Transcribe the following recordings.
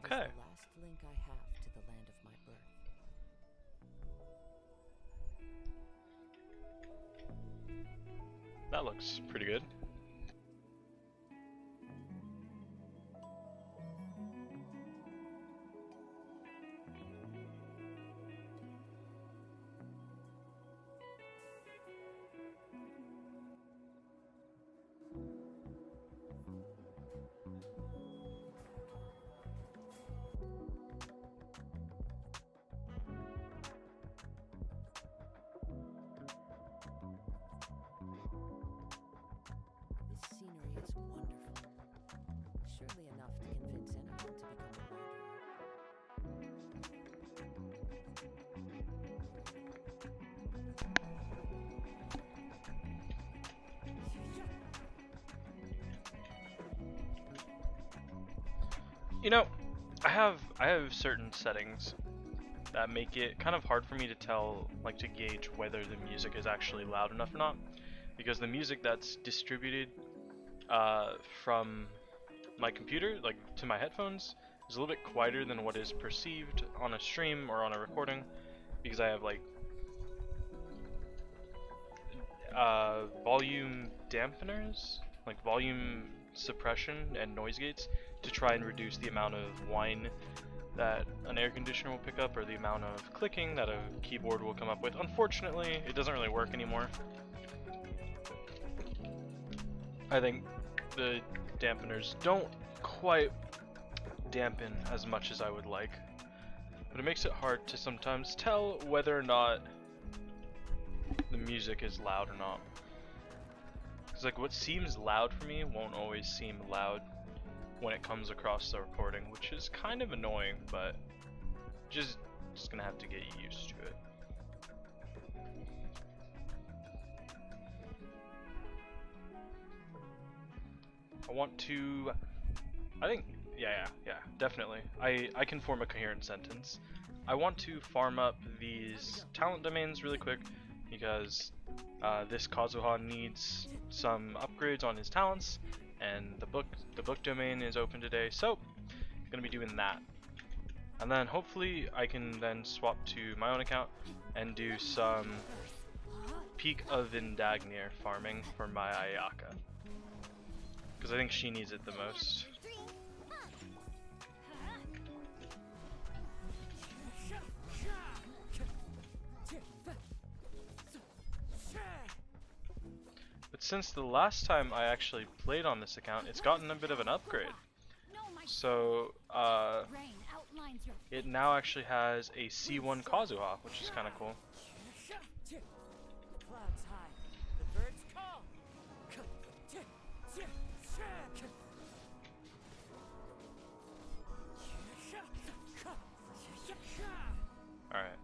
Okay. It is the last link I have to the land of my birth. That looks pretty good. This scenery is wonderful. Surely enough to convince anyone to become a wanderer. You know, I have certain settings that make it kind of hard for me to tell, like to gauge whether the music is actually loud enough or not, because the music that's distributed from my computer, like to my headphones, is a little bit quieter than what is perceived on a stream or on a recording, because I have like volume dampeners, like volume suppression and noise gates, to try and reduce the amount of whine that an air conditioner will pick up or the amount of clicking that a keyboard will come up with. Unfortunately, it doesn't really work anymore. I think the dampeners don't quite dampen as much as I would like, but it makes it hard to sometimes tell whether or not the music is loud or not. Because like what seems loud for me won't always seem loud when it comes across the recording, which is kind of annoying, but just gonna have to get used to it. I want to, I think, yeah, definitely. I can form a coherent sentence. I want to farm up these talent domains really quick because this Kazuha needs some upgrades on his talents, and the book domain is open today, so I'm gonna be doing that. And then hopefully I can then swap to my own account and do some Peak of Indagnir farming for my Ayaka, because I think she needs it the most. But since the last time I actually played on this account, it's gotten a bit of an upgrade. So it now actually has a C1 Kazuha, which is kind of cool. Clouds high, the birds call. Alright.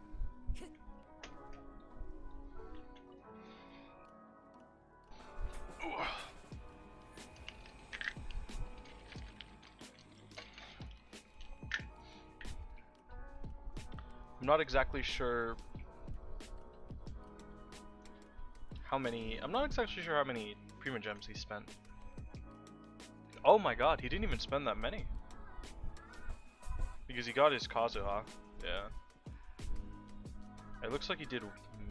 I'm not exactly sure how many Prima Gems he spent. Oh my god, he didn't even spend that many. Because he got his Kazuha. Yeah. It looks like he did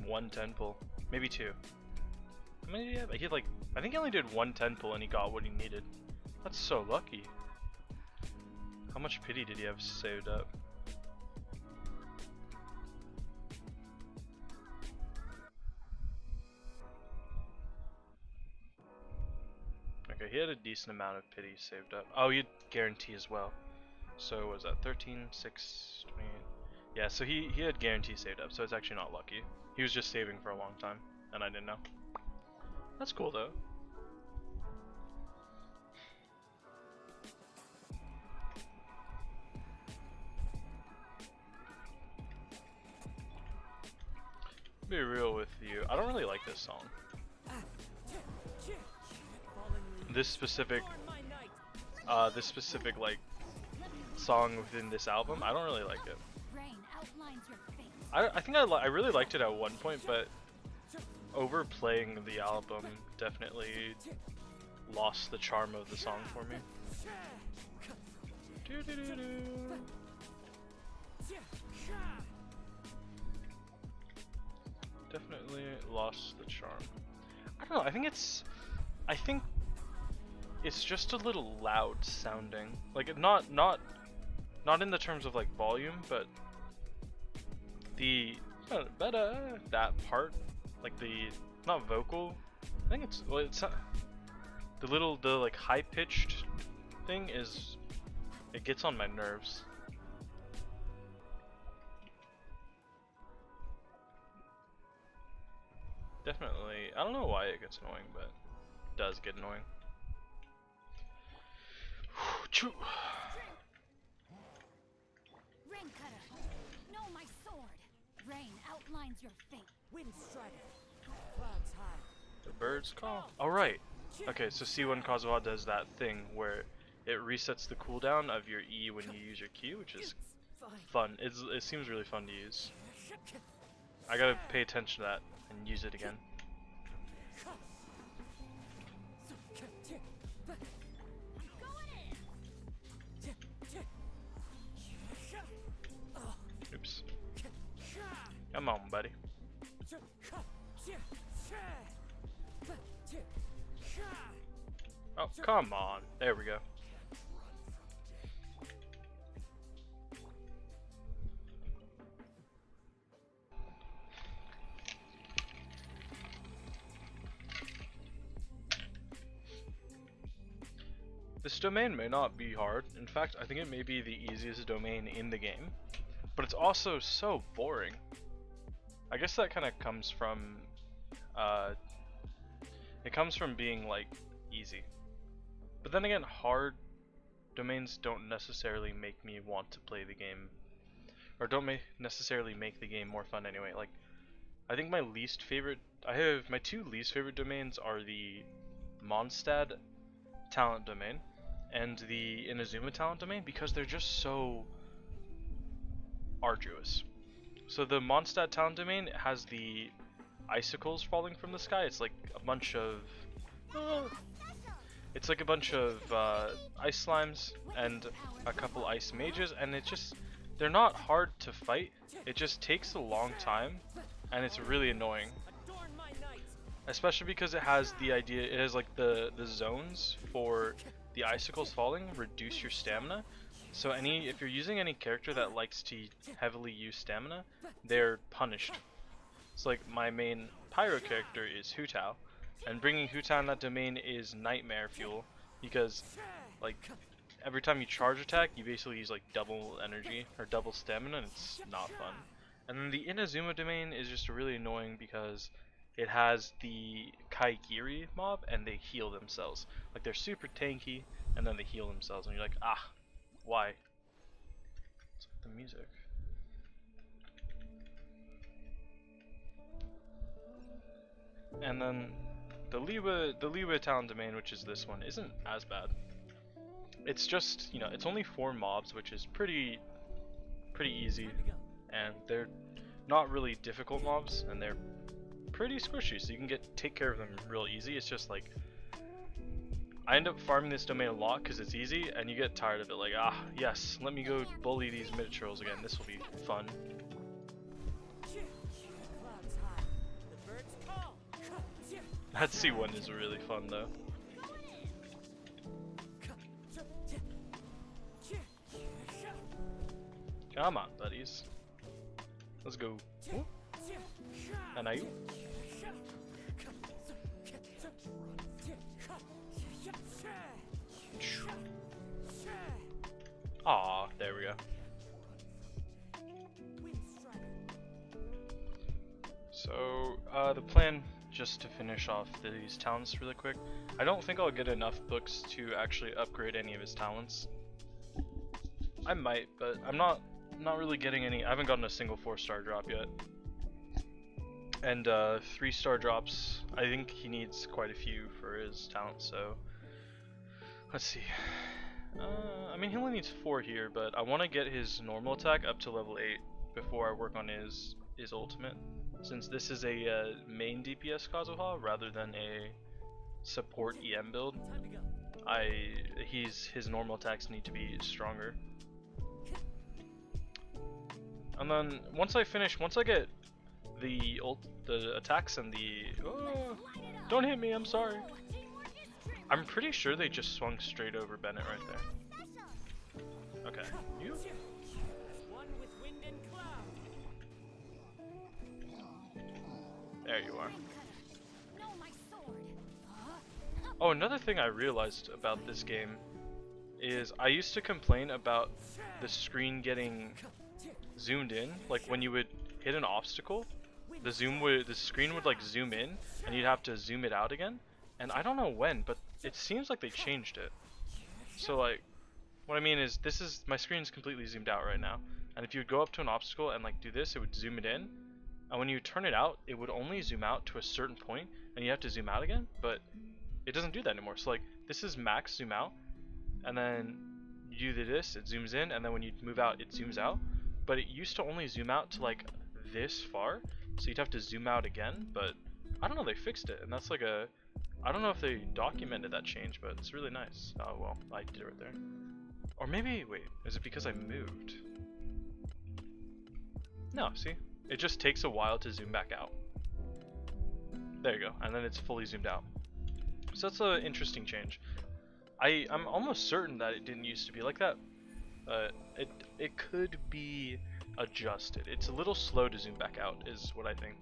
1 10 pull. Maybe 2. How many did he have? He had like, I think he only did 1 10 pull and he got what he needed. That's so lucky. How much pity did he have saved up? Okay, he had a decent amount of pity saved up. Oh, he had guarantee as well. So what was that 13, 6, 28? Yeah, so he had guarantee saved up, so it's actually not lucky. He was just saving for a long time, and I didn't know. That's cool though. Be real with you, I don't really like this song. This specific like song within this album, I don't really like it. I think I really liked it at one point, but overplaying the album definitely lost the charm of the song for me. Definitely lost the charm. I don't know, I think it's just a little loud sounding. Like not in the terms of like volume, but the that part, like the not vocal. I think it's well, it's not, the like high pitched thing is it gets on my nerves. Definitely, I don't know why it gets annoying, but it does get annoying. Choo. Rain cutter, know my sword. Rain outlines your fate. Wind strider. Clouds high. The birds call. All right. Okay, so C1 Kazuha does that thing where it resets the cooldown of your E when you use your Q, which is fun. It seems really fun to use. I gotta pay attention to that and use it again. Oops. Come on, buddy. Oh, come on. There we go. This domain may not be hard. In fact, I think it may be the easiest domain in the game. But it's also so boring. I guess that kind of comes from it comes from being like easy. But then again, hard domains don't necessarily make me want to play the game, or don't necessarily make the game more fun anyway. Like, I think my two least favorite domains are the Mondstadt talent domain and the Inazuma talent domain because they're just so arduous. So the Mondstadt talent domain has the icicles falling from the sky. It's like a bunch of ice slimes and a couple ice mages, and they're not hard to fight. It just takes a long time, and it's really annoying. Especially because it has like the zones for the icicles falling reduce your stamina. So if you're using any character that likes to heavily use stamina, they're punished. It's like my main pyro character is Hu Tao, and bringing Hu Tao in that domain is nightmare fuel because like every time you charge attack, you basically use like double energy or double stamina, and it's not fun. And then the Inazuma domain is just really annoying because it has the Kaigiri mob and they heal themselves. Like they're super tanky and then they heal themselves, and you're like, ah, why? It's like the music. And then the Liwa talent domain, which is this one, isn't as bad. It's just, it's only 4 mobs, which is pretty easy, and they're not really difficult mobs, and they're pretty squishy, so you can take care of them real easy. It's just like I end up farming this domain a lot because it's easy, and you get tired of it. Like, ah, yes, let me go bully these mid-trolls again. This will be fun. That C1 is really fun though. Come on, buddies. Let's go. Ooh. And I. Aw, there we go. So, the plan, just to finish off these talents really quick, I don't think I'll get enough books to actually upgrade any of his talents. I might, but I'm not really getting any. I haven't gotten a single 4-star drop yet. And 3-star drops, I think he needs quite a few for his talents, so let's see. I mean, he only needs 4 here, but I want to get his normal attack up to level 8 before I work on his ultimate, since this is a main DPS Kazuha rather than a support EM build. His normal attacks need to be stronger. And then once I get the attacks and the don't hit me, I'm sorry. I'm pretty sure they just swung straight over Bennett right there. Okay, you. There you are. Oh, another thing I realized about this game is I used to complain about the screen getting zoomed in, like when you would hit an obstacle, the screen would like zoom in and you'd have to zoom it out again. And I don't know when, but it seems like they changed it. So like, what I mean is my screen's completely zoomed out right now. And if you would go up to an obstacle and like do this, it would zoom it in. And when you turn it out, it would only zoom out to a certain point and you have to zoom out again, but it doesn't do that anymore. So like, this is max zoom out, and then you do this, it zooms in, and then when you move out, it zooms out. But it used to only zoom out to like this far, so you'd have to zoom out again, but I don't know, they fixed it, and that's like I don't know if they documented that change, but it's really nice. Oh well, I did it right there. Or maybe, wait, is it because I moved? No, see? It just takes a while to zoom back out. There you go, and then it's fully zoomed out. So that's an interesting change. I'm almost certain that it didn't used to be like that. It could be adjusted. It's a little slow to zoom back out, is what I think.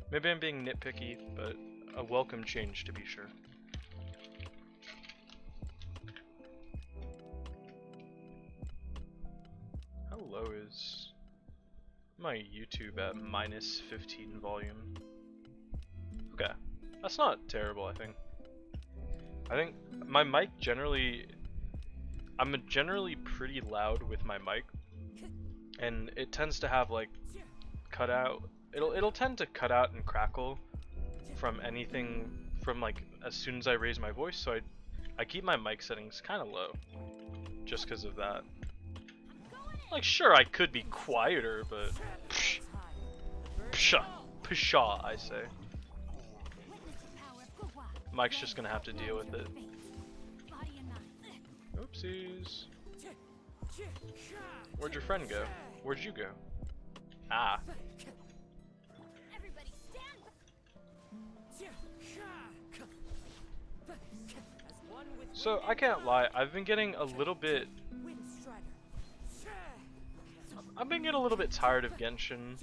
Maybe I'm being nitpicky, but a welcome change to be sure. How low is my YouTube at -15 volume? Okay, that's not terrible, I think. I think my mic I'm generally pretty loud with my mic, and it tends to have like cut out. It'll tend to cut out and crackle from anything from like as soon as I raise my voice. So I keep my mic settings kind of low, just because of that. Like sure, I could be quieter, but pshaw, I say. Mike's just gonna have to deal with it. Oopsies. Where'd your friend go? Where'd you go? Ah. So I can't lie, I've been getting a little bit tired of Genshin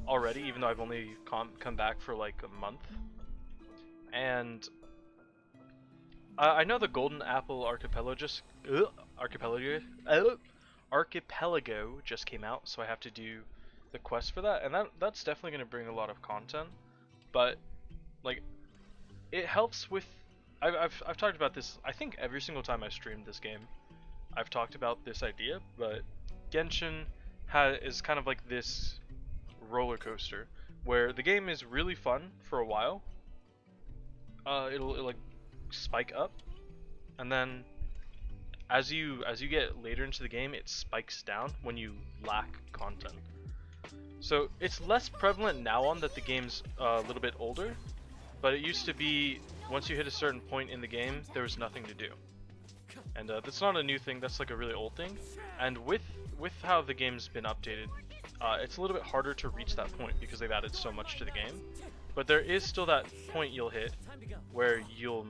already, even though I've only come back for like a month. And I know the Golden Apple Archipelago just came out, so I have to do the quest for that, and that's definitely going to bring a lot of content. But like, it helps with. I've talked about this. I think every single time I streamed this game, I've talked about this idea. But Genshin is kind of like this roller coaster where the game is really fun for a while. It'll like spike up, and then as you get later into the game, it spikes down when you lack content. So it's less prevalent now on that the game's a little bit older, but it used to be once you hit a certain point in the game, there was nothing to do. And that's not a new thing, that's like a really old thing. And with how the game's been updated, it's a little bit harder to reach that point because they've added so much to the game. But there is still that point you'll hit where you'll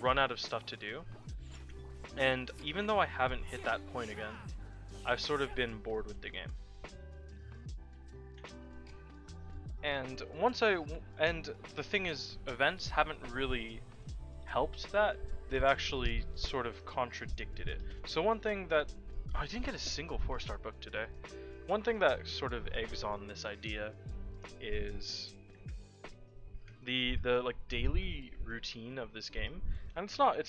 run out of stuff to do. And even though I haven't hit that point again, I've sort of been bored with the game. And the thing is, events haven't really helped that. They've actually sort of contradicted it. So one thing that I didn't get a single 4-star book today. One thing that sort of eggs on this idea is the like daily routine of this game. And it's not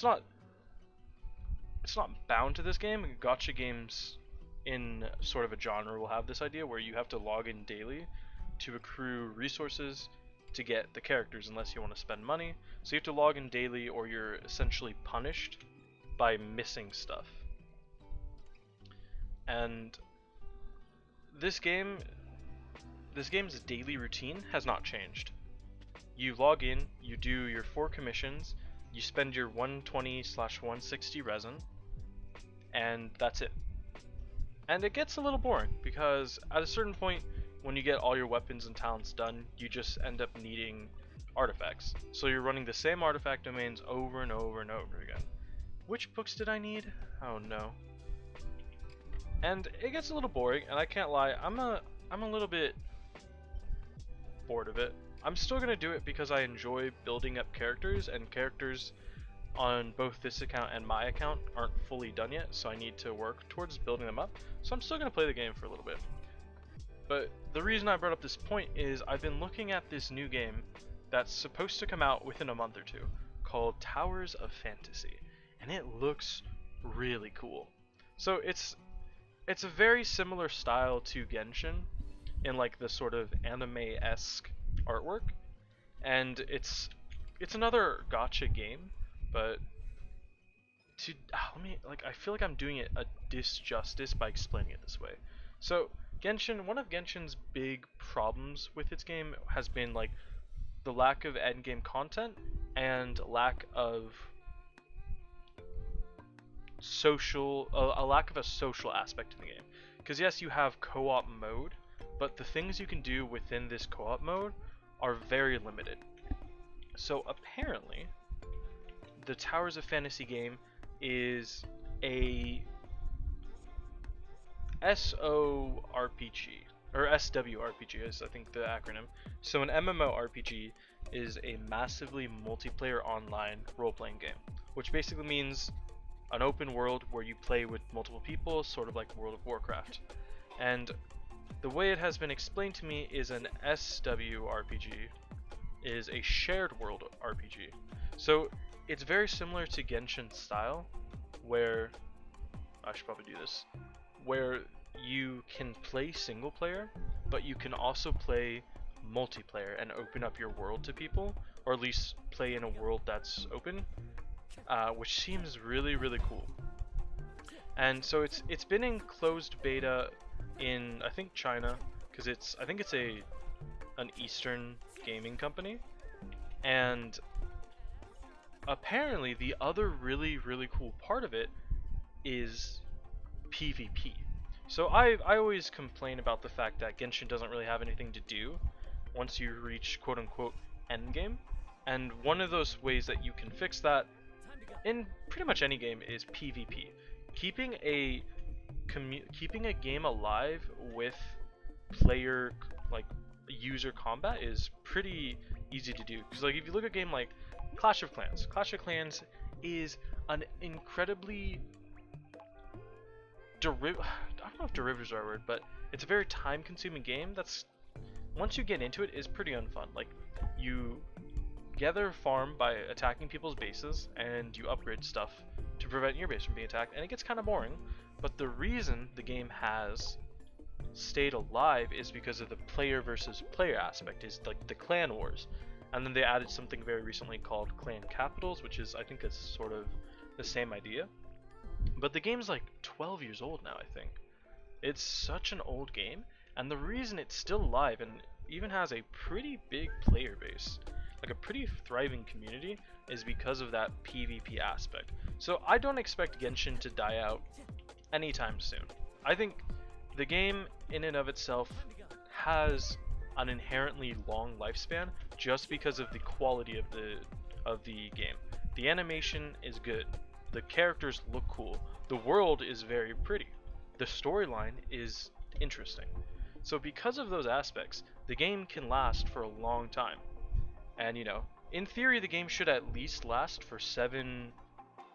bound to this game. Gacha games in sort of a genre will have this idea where you have to log in daily to accrue resources to get the characters unless you want to spend money. So you have to log in daily or you're essentially punished by missing stuff. And this game's daily routine has not changed. You log in, you do your 4 commissions, you spend your 120/160 resin, and that's it. And it gets a little boring because at a certain point, when you get all your weapons and talents done, you just end up needing artifacts. So you're running the same artifact domains over and over and over again. Which books did I need? Oh no. And it gets a little boring, and I can't lie, I'm a little bit bored of it. I'm still gonna do it because I enjoy building up characters, and characters on both this account and my account aren't fully done yet, so I need to work towards building them up. So I'm still gonna play the game for a little bit. But the reason I brought up this point is I've been looking at this new game that's supposed to come out within a month or two called Towers of Fantasy, and it looks really cool. So it's a very similar style to Genshin in like the sort of anime-esque artwork, and it's another gacha game, but I feel like I'm doing it a disjustice by explaining it this way. So one of Genshin's big problems with its game has been like the lack of endgame content and lack of a lack of a social aspect in the game. Because yes, you have co-op mode, but the things you can do within this co-op mode are very limited. So apparently, the Towers of Fantasy game is a SORPG, or SWRPG is I think the acronym. So an MMORPG is a massively multiplayer online role-playing game, which basically means an open world where you play with multiple people, sort of like World of Warcraft. And the way it has been explained to me is an SWRPG is a shared world RPG. So it's very similar to Genshin style, where I should probably do this, where you can play single player, but you can also play multiplayer and open up your world to people, or at least play in a world that's open, which seems really cool. And so it's been in closed beta in I think China, because I think it's an Eastern gaming company, and apparently the other really cool part of it is PvP. So I always complain about the fact that Genshin doesn't really have anything to do once you reach quote unquote endgame, and one of those ways that you can fix that in pretty much any game is PvP. Keeping a game alive with player user combat is pretty easy to do, because like if you look at a game like Clash of Clans is an incredibly I don't know if derivatives are a word, but it's a very time consuming game that's, once you get into it, is pretty unfun. Like, you gather farm by attacking people's bases, and you upgrade stuff to prevent your base from being attacked, and it gets kind of boring. But the reason the game has stayed alive is because of the player versus player aspect, is like the clan wars. And then they added something very recently called clan capitals, which is, I think it's sort of the same idea. But the game's like 12 years old now, I think. It's such an old game, and the reason it's still alive and even has a pretty big player base, like a pretty thriving community, is because of that PvP aspect. So I don't expect Genshin to die out anytime soon. I think the game in and of itself has an inherently long lifespan just because of the quality of the game. The animation is good. The characters look cool. The world is very pretty. The storyline is interesting. So because of those aspects, the game can last for a long time. And in theory the game should at least last for 7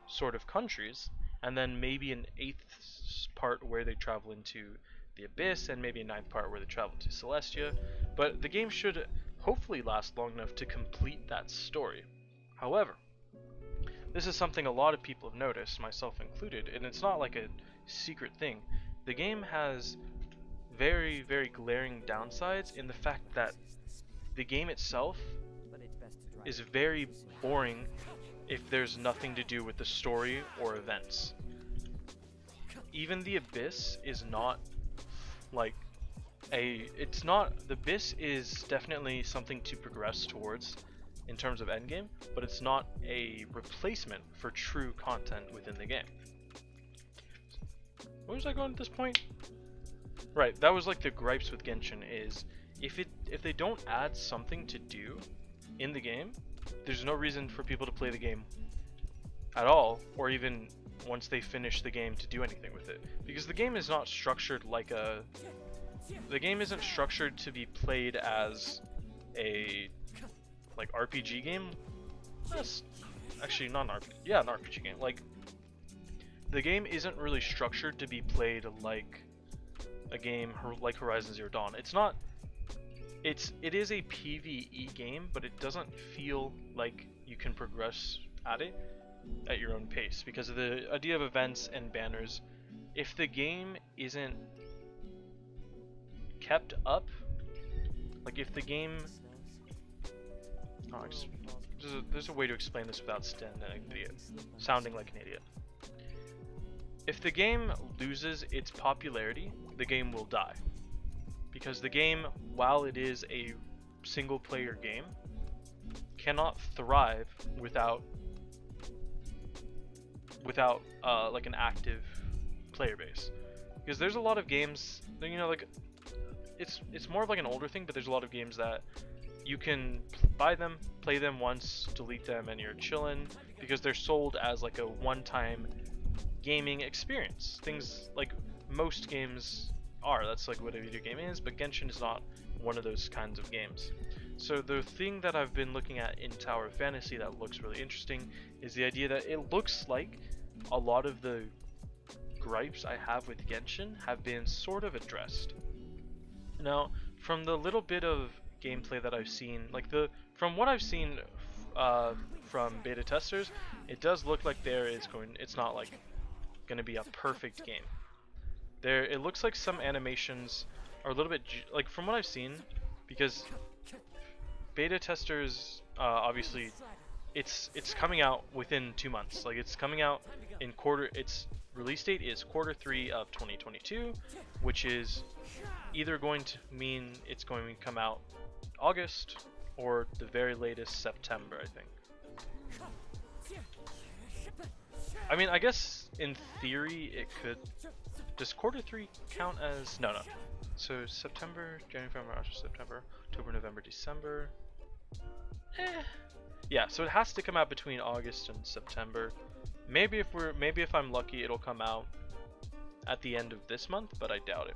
sort of countries, and then maybe an 8th part where they travel into the Abyss, and maybe a 9th part where they travel to Celestia. But the game should hopefully last long enough to complete that story. However, this is something a lot of people have noticed, myself included, and it's not like a secret thing. The game has very glaring downsides in the fact that the game itself is very boring if there's nothing to do with the story or events. Even the Abyss is not like the Abyss is definitely something to progress towards in terms of endgame, but it's not a replacement for true content within the game. What was I going at this point? Right, that was like the gripes with Genshin is if they don't add something to do in the game, there's no reason for people to play the game at all, or even once they finish the game to do anything with it. Because the game is not structured like the game isn't structured to be played as a like RPG game. That's actually not an RPG. Yeah, an RPG game. Like the game isn't really structured to be played like a game like Horizon Zero Dawn. It's not. It is a PvE game, but it doesn't feel like you can progress at it at your own pace because of the idea of events and banners. If the game isn't kept up, like if the game, there's a way to explain this without sounding like an idiot. If the game loses its popularity, the game will die. Because the game, while it is a single player game, cannot thrive without like an active player base. Because there's a lot of games, you know, like it's more of like an older thing, but there's a lot of games that you can buy them, play them once, delete them, and you're chilling because they're sold as like a one-time gaming experience. Things like most games are. That's like what a video game is, but Genshin is not one of those kinds of games. So the thing that I've been looking at in Tower of Fantasy that looks really interesting is the idea that it looks like a lot of the gripes I have with Genshin have been sort of addressed. Now, from the little bit of gameplay that I've seen, from what I've seen from beta testers, it does look like it's not like going to be a perfect game. It looks like some animations are a little bit like from what I've seen, because beta testers obviously it's coming out within 2 months. Like it's coming out in its release date is Q3 of 2022, which is either going to mean it's going to come out August or the very latest September, I think. I mean, I guess in theory it could. Does Q3 count as no? So September, January, February, March, September, October, November, December. Yeah, so it has to come out between August and September. Maybe if I'm lucky, it'll come out at the end of this month, but I doubt it.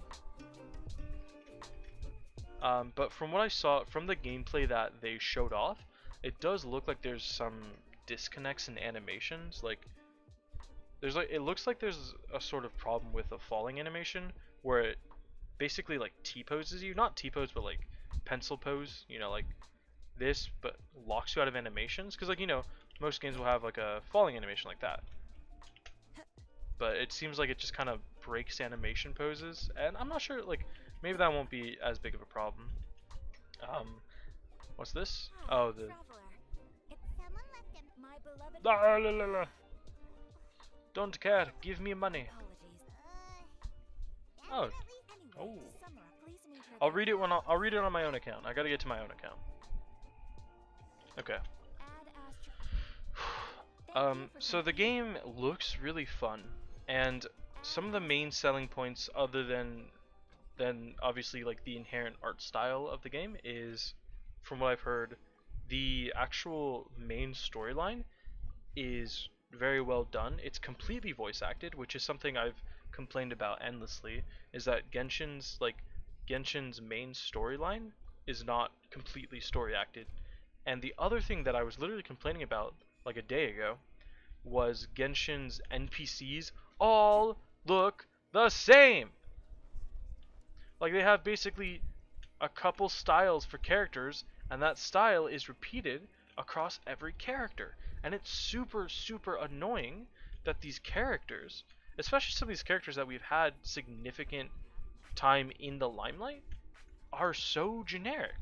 But from what I saw from the gameplay that they showed off, it does look like there's some disconnects in animations. Like it looks like there's a sort of problem with a falling animation where it basically like T-poses you, not T-pose, but like pencil pose, you know, like this, but locks you out of animations. Because like, you know, most games will have like a falling animation like that, but it seems like it just kind of breaks animation poses, and I'm not sure, like maybe that won't be as big of a problem. What's this? Oh, the la, la, la, la. Don't care, give me money. Oh. I'll read it on my own account. I gotta get to my own account. Okay. So the game looks really fun, and some of the main selling points, other than obviously like the inherent art style of the game, is, from what I've heard, the actual main storyline is very well done. It's completely voice acted, which is something I've complained about endlessly, is that Genshin's main storyline is not completely story acted. And the other thing that I was literally complaining about like a day ago was Genshin's NPCs all look the same. Like they have basically a couple styles for characters, and that style is repeated across every character. And it's super, super annoying that these characters, especially some of these characters that we've had significant time in the limelight, are so generic.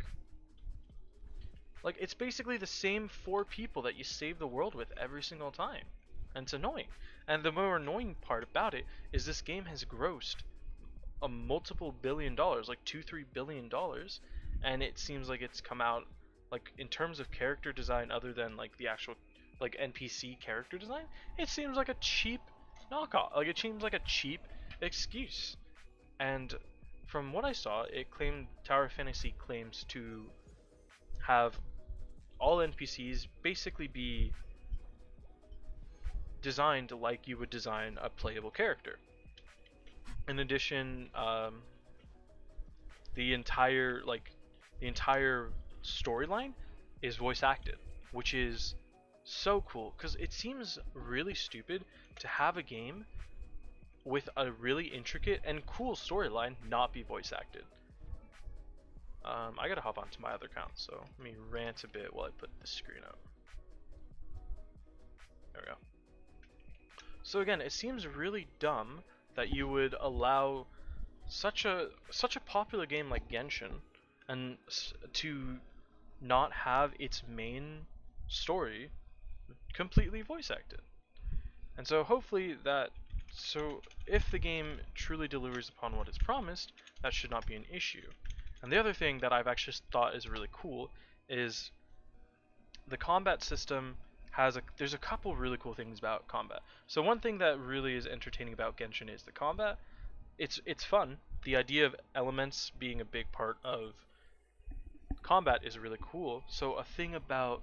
Like, it's basically the same 4 people that you save the world with every single time. And it's annoying. And the more annoying part about it is this game has grossed a multiple $billion, like $2-3 billion, and it seems like it's come out, like, in terms of character design, other than like the actual like NPC character design, it seems like a cheap knockoff. Like, it seems like a cheap excuse. And from what I saw, it claimed Tower Fantasy claims to have all NPCs basically be designed like you would design a playable character. In addition, the entire storyline is voice acted, which is so cool because it seems really stupid to have a game with a really intricate and cool storyline not be voice acted. I gotta hop onto my other account, so let me rant a bit while I put the screen up. There we go. So again, it seems really dumb that you would allow such a popular game like Genshin and to not have its main story completely voice acted. And so hopefully if the game truly delivers upon what it's promised, that should not be an issue. And the other thing that I've actually thought is really cool is the combat system there's a couple really cool things about combat. So one thing that really is entertaining about Genshin is the combat. It's fun. The idea of elements being a big part of combat is really cool. So a thing about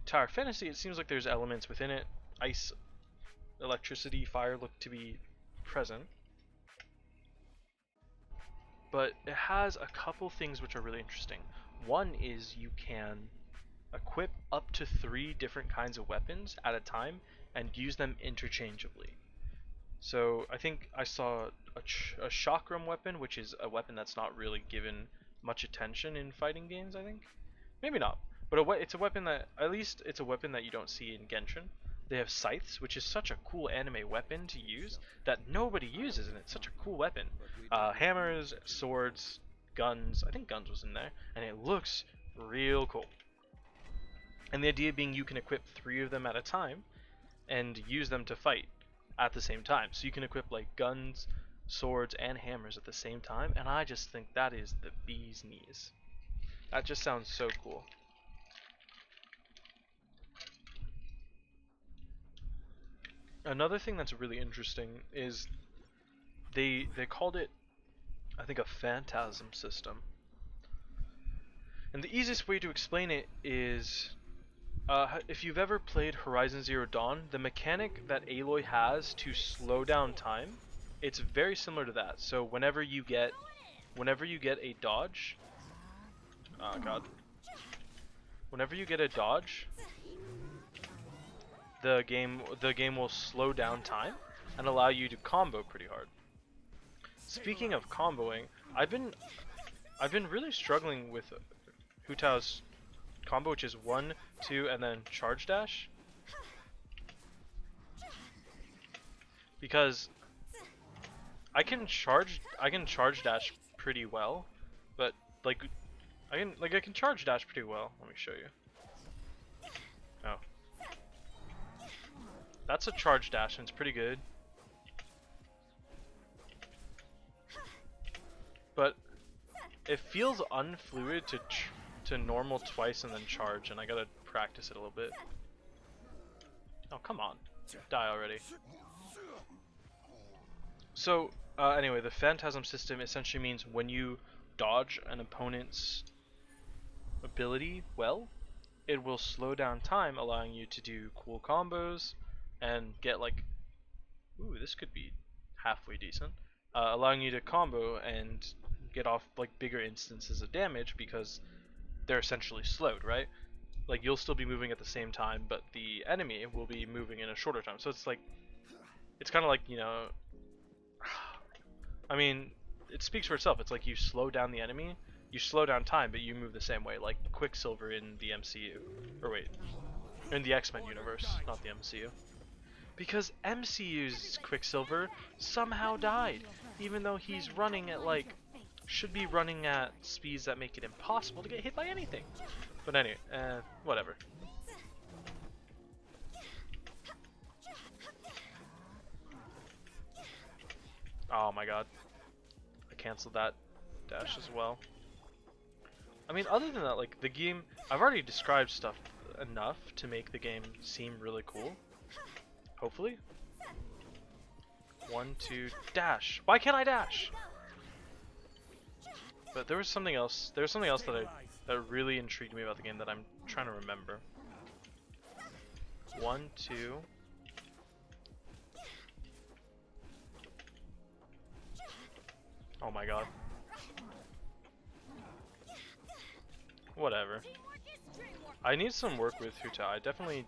Tower Fantasy, it seems like there's elements within it. Ice, electricity, fire look to be present. But it has a couple things which are really interesting. One is you can equip up to 3 different kinds of weapons at a time and use them interchangeably. So I think I saw a chakram weapon, which is a weapon that's not really given much attention in fighting games, I think. Maybe not, but it's a weapon that, at least it's a weapon that you don't see in Genshin. They have scythes, which is such a cool anime weapon to use that nobody uses, and it's such a cool weapon. Hammers, swords, guns, I think guns was in there, and it looks real cool. And the idea being you can equip 3 of them at a time and use them to fight at the same time. So you can equip like guns, swords, and hammers at the same time, and I just think that is the bee's knees. That just sounds so cool. Another thing that's really interesting is they called it, I think, a phantasm system. And the easiest way to explain it is, if you've ever played Horizon Zero Dawn, the mechanic that Aloy has to slow down time, it's very similar to that. So whenever you get a dodge, oh god, whenever you get a dodge, the game will slow down time and allow you to combo pretty hard. Speaking of comboing, I've been really struggling with Hu Tao's combo, which is 1, 2, and then charge dash, because I can charge dash pretty well, but like I can charge dash pretty well. Let me show you. Oh, that's a charge dash, and it's pretty good. But it feels unfluid to normal twice and then charge, and I gotta practice it a little bit. Oh, come on. Die already. So, anyway, the Phantasm system essentially means when you dodge an opponent's ability well, it will slow down time, allowing you to do cool combos and get like, ooh, this could be halfway decent, allowing you to combo and get off like bigger instances of damage because they're essentially slowed, right? Like you'll still be moving at the same time, but the enemy will be moving in a shorter time. So it's like, it's kind of like, you know, I mean, it speaks for itself. It's like you slow down the enemy, you slow down time, but you move the same way, like Quicksilver in the MCU. Or wait, in the X-Men universe, not the MCU. Because MCU's Quicksilver somehow died, even though he's running at like, should be running at speeds that make it impossible to get hit by anything. But anyway, whatever. Oh my god. I canceled that dash as well. I mean, other than that, like, the game, I've already described stuff enough to make the game seem really cool. Hopefully. 1, 2, dash. Why can't I dash? But there was something else. There was something else that really intrigued me about the game that I'm trying to remember. 1, 2. Oh my god. Whatever. I need some work with Huta. I definitely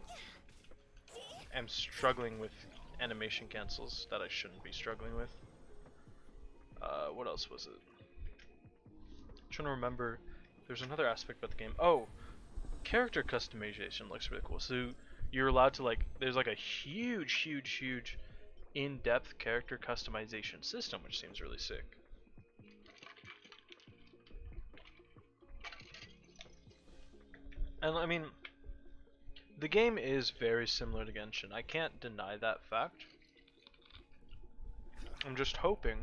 am struggling with animation cancels that I shouldn't be struggling with. What else was it? I'm trying to remember. There's another aspect about the game. Oh, character customization looks really cool. So you're allowed to there's like a huge in-depth character customization system, which seems really sick. And I mean, the game is very similar to Genshin. I can't deny that fact. I'm just hoping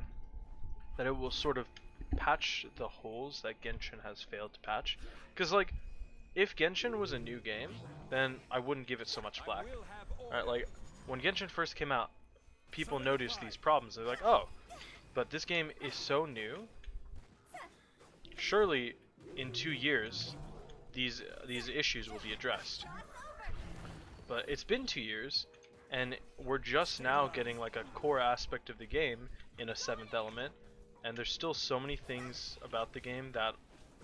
that it will sort of patch the holes that Genshin has failed to patch. Because if Genshin was a new game, then I wouldn't give it so much flack. Alright, when Genshin first came out, people noticed these problems. They're like, oh, but this game is so new. Surely, in 2 years, these issues will be addressed. But it's been 2 years, and we're just now getting a core aspect of the game in a 7th element, and there's still so many things about the game that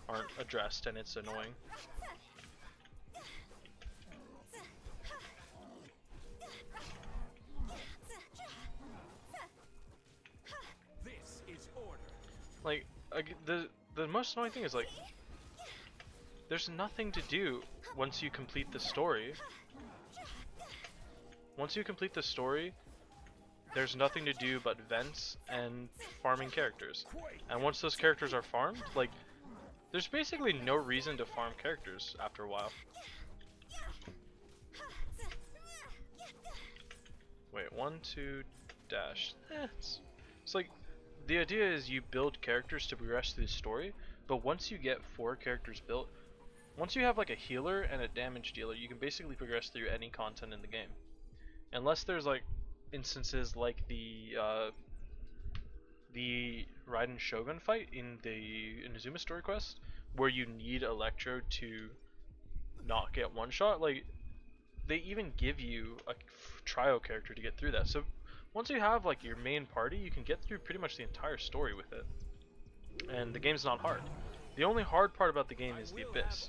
aren't addressed, and it's annoying. This is order. The most annoying thing is there's nothing to do once you complete the story. Once you complete the story, there's nothing to do but vents and farming characters. And once those characters are farmed, there's basically no reason to farm characters after a while. Wait, 1, 2, dash. It's the idea is you build characters to progress through the story, but once you get 4 characters built, once you have a healer and a damage dealer, you can basically progress through any content in the game. Unless there's instances like the Raiden Shogun fight in the Inazuma story quest, where you need Electro to not get one shot. They even give you a trio character to get through that. So once you have your main party, you can get through pretty much the entire story with it. And the game's not hard. The only hard part about the game is the Abyss.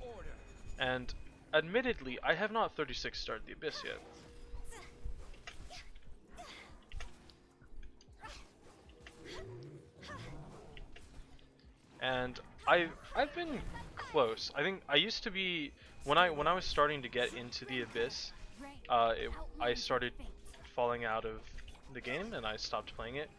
And admittedly, I have not 36 starred the Abyss yet. And I've been close. I think I used to be when I was starting to get into the Abyss, I started falling out of the game and I stopped playing it.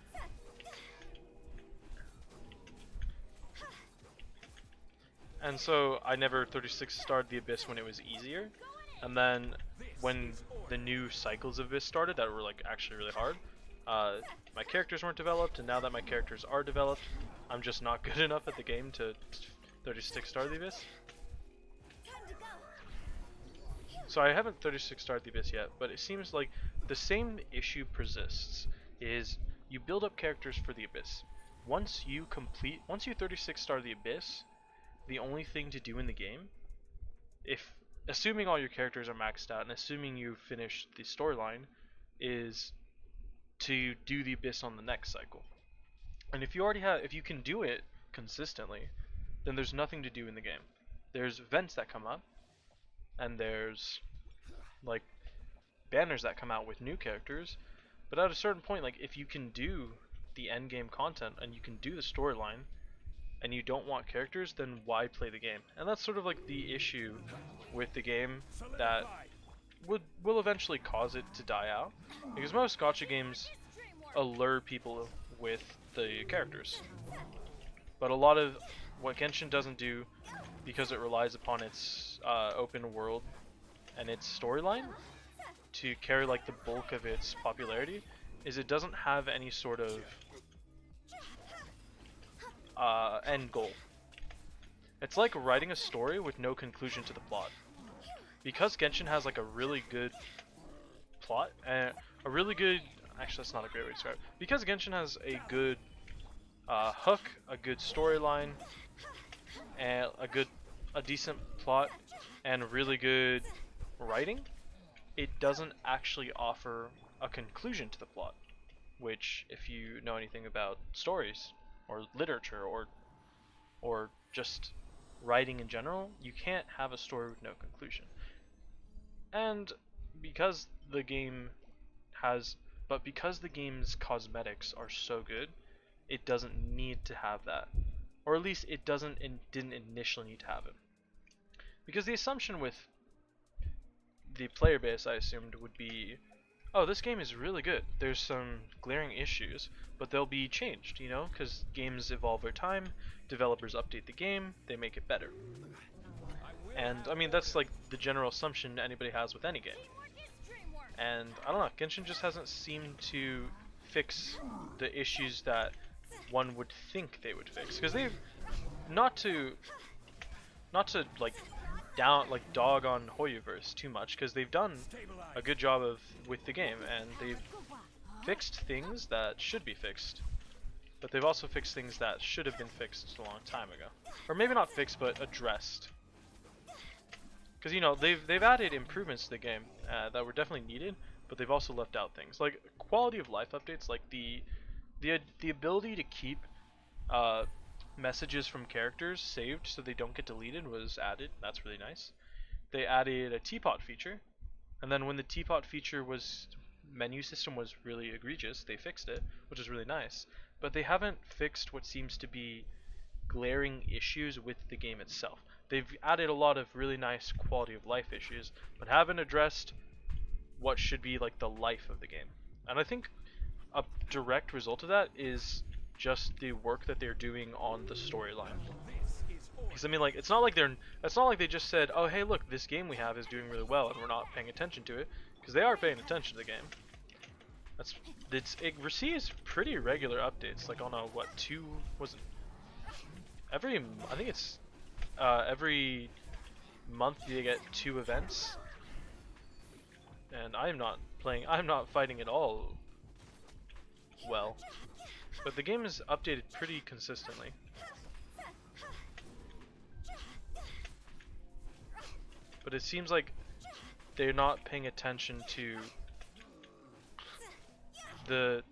And so I never 36 starred the Abyss when it was easier. And then when the new cycles of Abyss started that were actually really hard, my characters weren't developed, and now that my characters are developed, I'm just not good enough at the game to 36 star the Abyss. So I haven't 36 starred the Abyss yet, but it seems like the same issue persists, is you build up characters for the Abyss. Once you 36 star the Abyss, the only thing to do in the game, assuming all your characters are maxed out and assuming you finish the storyline, is to do the Abyss on the next cycle. And if you can do it consistently, then there's nothing to do in the game. There's events that come up, and there's banners that come out with new characters, but at a certain point, if you can do the end game content and you can do the storyline, and you don't want characters, then why play the game? And that's sort of the issue with the game that will eventually cause it to die out, because most gacha games allure people with the characters, but a lot of what Genshin doesn't do, because it relies upon its open world and its storyline to carry the bulk of its popularity, is it doesn't have any sort of end goal. It's like writing a story with no conclusion to the plot. Because Genshin has a really good plot and a really good actually that's not a great way to describe it. Because Genshin has a good hook, a good storyline, and a decent plot, and really good writing, it doesn't actually offer a conclusion to the plot. Which, if you know anything about stories or literature or just writing in general, you can't have a story with no conclusion. And because the game has, but because the game's cosmetics are so good, it doesn't need to have that, or at least it didn't initially need to have it. Because the assumption with the player base, I assumed, would be, oh, this game is really good. There's some glaring issues, but they'll be changed, you know, because games evolve over time, developers update the game, they make it better. And I mean, that's like the general assumption anybody has with any game. And I don't know, Genshin just hasn't seemed to fix the issues that one would think they would fix, because they've not to like dog on Hoyoverse too much, because they've done a good job with the game, and they've fixed things that should be fixed, but they've also fixed things that should have been fixed a long time ago, or maybe not fixed but addressed. Because you know they've added improvements to the game that were definitely needed, but they've also left out things like quality of life updates, like the ability to keep messages from characters saved so they don't get deleted was added. That's really nice. They added a teapot feature, and then when the teapot feature menu system was really egregious, they fixed it, which is really nice. But they haven't fixed what seems to be glaring issues with the game itself. They've added a lot of really nice quality of life issues, but haven't addressed what should be like the life of the game. And I think a direct result of that is just the work that they're doing on the storyline. Because I mean, like, it's not like they just said, oh hey look, this game we have is doing really well and we're not paying attention to it, because they are paying attention to the game. It receives pretty regular updates, like on a I think it's every month you get 2 events, and I'm not fighting at all well, but the game is updated pretty consistently. But it seems like they're not paying attention to the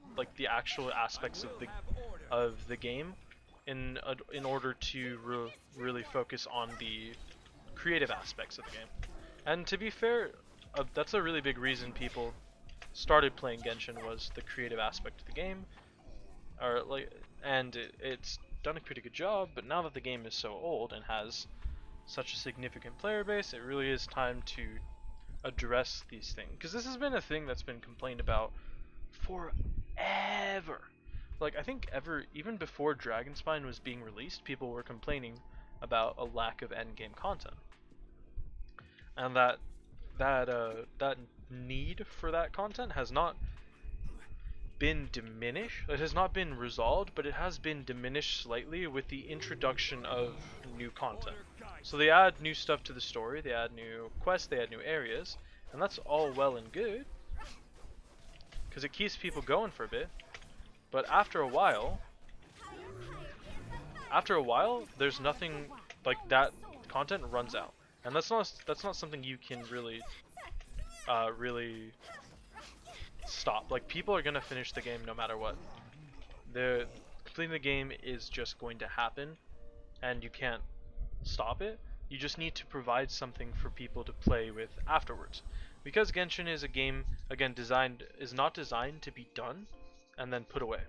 actual aspects of the game in order to really focus on the creative aspects of the game. And to be fair, that's a really big reason people started playing Genshin, was the creative aspect of the game, and it's done a pretty good job. But now that the game is so old and has such a significant player base, it really is time to address these things, because this has been a thing that's been complained about forever. Like, I think even before Dragonspine was being released, people were complaining about a lack of endgame content, and that need for that content has not been diminished. It has not been resolved, but it has been diminished slightly with the introduction of new content. So they add new stuff to the story, they add new quests, they add new areas, and that's all well and good, because it keeps people going for a bit. But after a while, there's nothing, like, that content runs out, and that's not something you can really stop. Like, people are gonna finish the game no matter what. Completing the game is just going to happen, and you can't stop it. You just need to provide something for people to play with afterwards, because Genshin is a game, again, is not designed to be done and then put away.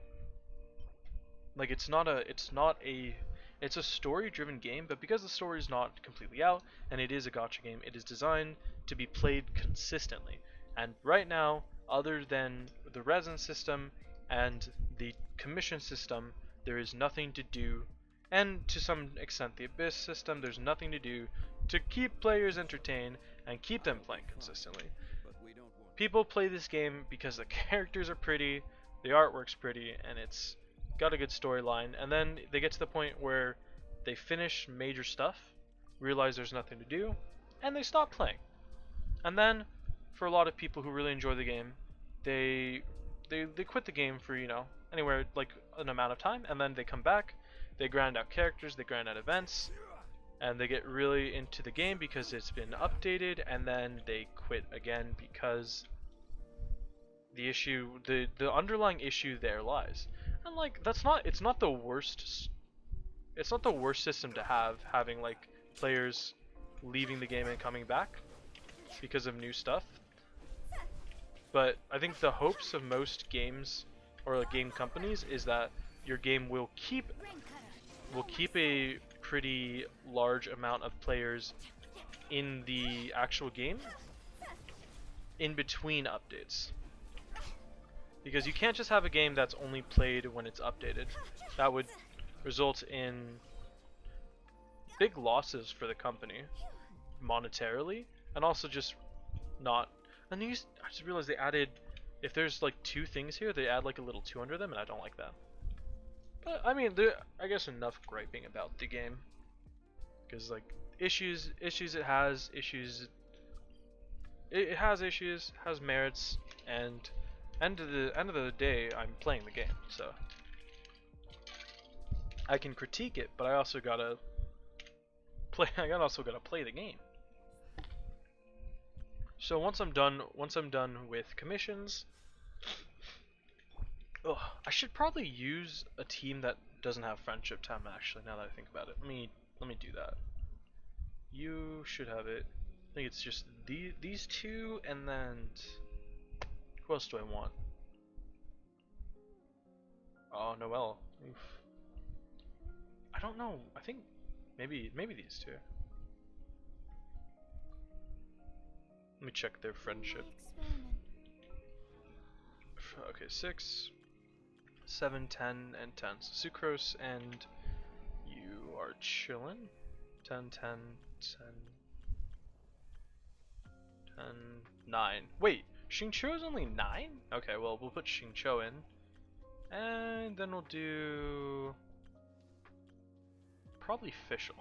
Like, it's a story-driven game, but because the story is not completely out and it is a gacha game, it is designed to be played consistently. And right now, other than the resin system and the commission system, there is nothing to do, and to some extent the Abyss system, there's nothing to do to keep players entertained and keep them playing consistently. People play this game because the characters are pretty, the artwork's pretty, and it's got a good storyline, and then they get to the point where they finish major stuff, realize there's nothing to do, and they stop playing. And then, for a lot of people who really enjoy the game, they they quit the game for, you know, anywhere like an amount of time, and then they come back, they grind out characters, they grind out events, and they get really into the game because it's been updated, and then they quit again because the underlying issue there lies. And like it's not the worst system to have, having like players leaving the game and coming back because of new stuff. But I think the hopes of most games or like game companies is that your game will keep a pretty large amount of players in the actual game in between updates. Because you can't just have a game that's only played when it's updated. That would result in big losses for the company monetarily, and also just not. And I just realized they added, if there's like 2 things here, they add like a little 2 under them, and I don't like that. But I mean, I guess enough griping about the game, because like issues it has issues. It has issues, has merits, and end of the day, I'm playing the game, so I can critique it, but I also gotta play. I also gotta play the game. So once I'm done with commissions, I should probably use a team that doesn't have friendship time. Actually, now that I think about it, let me do that. You should have it. I think it's just these 2, and then who else do I want? Oh, Noelle. Oof. I don't know. I think maybe these 2. Let me check their friendship. Okay, 6, 7, 10, and 10. So Sucrose and you are chillin'. 10, 10, 10, 10, 9. Wait, Xingqiu is only 9? Okay, well, we'll put Xingqiu in. And then we'll do probably Fischl.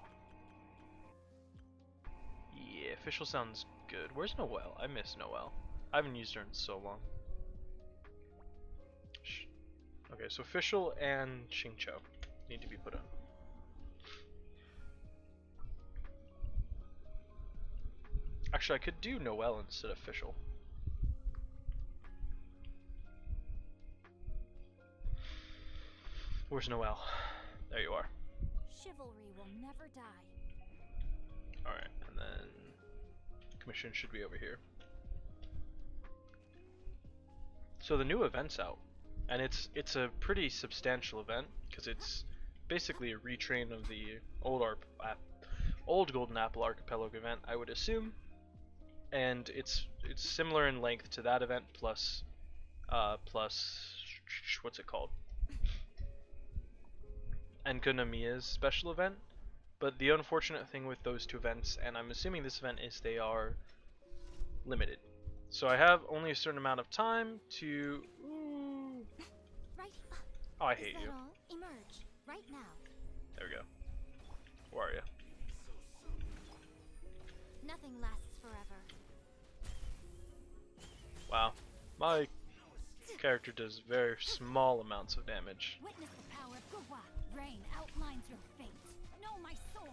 Yeah, Fischl sounds good. Where's Noelle? I miss Noelle. I haven't used her in so long. Okay, so Fischl and Xingqiu need to be put in. Actually, I could do Noelle instead of Fischl. Where's Noelle? There you are. Chivalry will never die. Alright, and then commission should be over here. So the new event's out, and it's a pretty substantial event because it's basically a retrain of the old Golden Apple Archipelago event, I would assume, and it's similar in length to that event plus what's it called? Enkonomiya's special event. But the unfortunate thing with those 2 events, and I'm assuming this event, is they are limited. So I have only a certain amount of time to. Right. Oh, I hate you. All? Emerge right now. There we go. Where are you? Nothing lasts forever. Wow, my character does very small amounts of damage. Witness the power of Gua. Rain outlines your fate. Know my sword.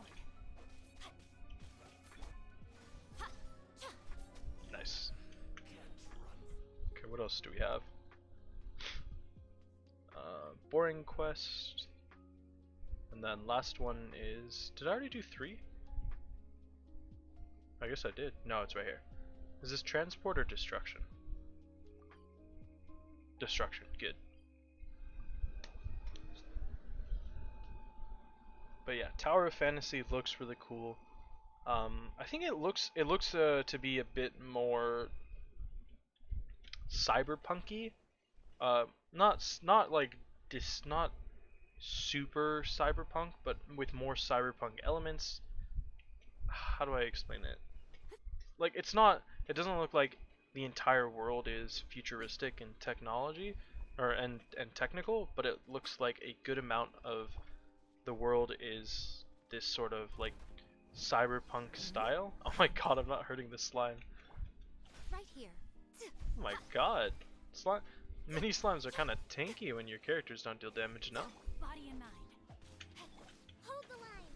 Nice. Okay, what else do we have? Boring quest. And then last one is... Did I already do 3? I guess I did. No, it's right here. Is this transport or destruction? Destruction, good. But yeah, Tower of Fantasy looks really cool. I think it looks to be a bit more cyberpunky. Not like not super cyberpunk, but with more cyberpunk elements. How do I explain it? Like it doesn't look like the entire world is futuristic in technology and technical, but it looks like a good amount of the world is this sort of like cyberpunk style. Oh my god, I'm not hurting this slime. Right here. Oh my god. Slime. Mini slimes are kind of tanky when your characters don't deal damage, no? Body and mind. Hold the line.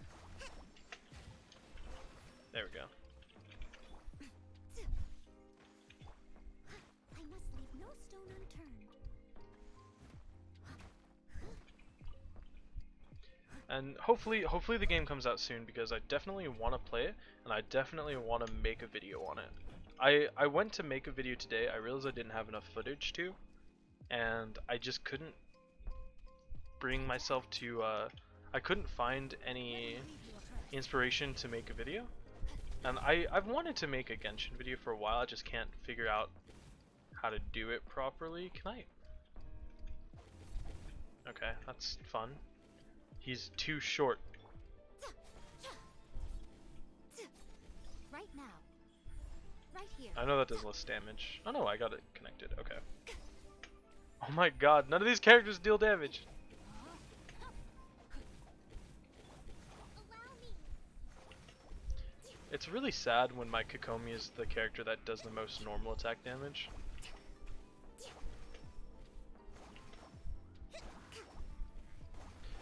There we go. I must leave no stone unturned. And hopefully the game comes out soon, because I definitely want to play it, and I definitely want to make a video on it. I went to make a video today. I realized I didn't have enough footage to, and I just couldn't bring myself to I couldn't find any inspiration to make a video. And I've wanted to make a Genshin video for a while. I just can't figure out how to do it properly. Can I? Okay, that's fun. He's too short. Right now. Right here. I know that does less damage. Oh no, I got it connected. Okay. Oh my god, none of these characters deal damage. Allow me. It's really sad when my Kokomi is the character that does the most normal attack damage.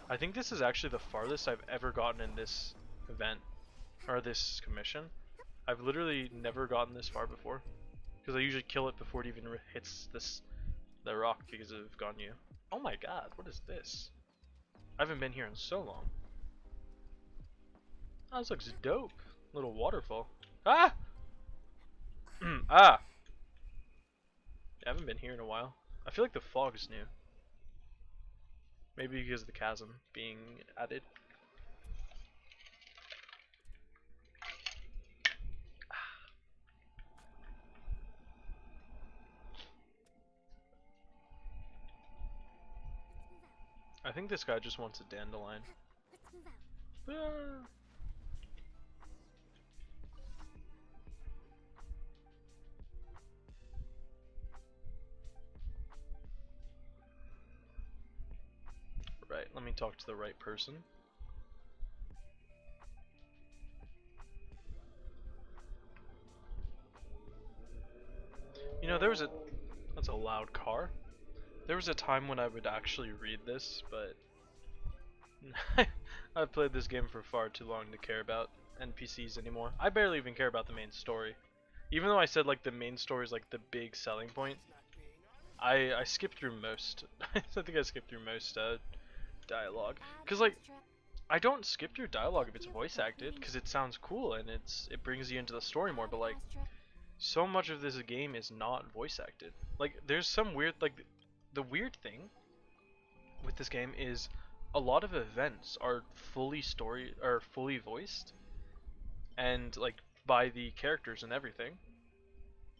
I think this is actually the farthest I've ever gotten in this event, or this commission. I've literally never gotten this far before, because I usually kill it before it even hits the rock because of Ganyu. Oh my god, what is this? I haven't been here in so long. Oh, this looks dope. Little waterfall. Ah! Ah! I haven't been here in a while. I feel like the fog is new. Maybe because of the chasm being added. I think this guy just wants a dandelion. Let's move out. Ah. Right, let me talk to the right person. You know, that's a loud car. There was a time when I would actually read this, but I've played this game for far too long to care about NPCs anymore. I barely even care about the main story. Even though I said like the main story is like the big selling point, I skipped through most. I think I skipped through most dialogue, because like I don't skip through dialogue if it's voice acted, because it sounds cool and it brings you into the story more, but like so much of this game is not voice acted. Like there's some weird, like the weird thing with this game is a lot of events are fully voiced, and like by the characters and everything,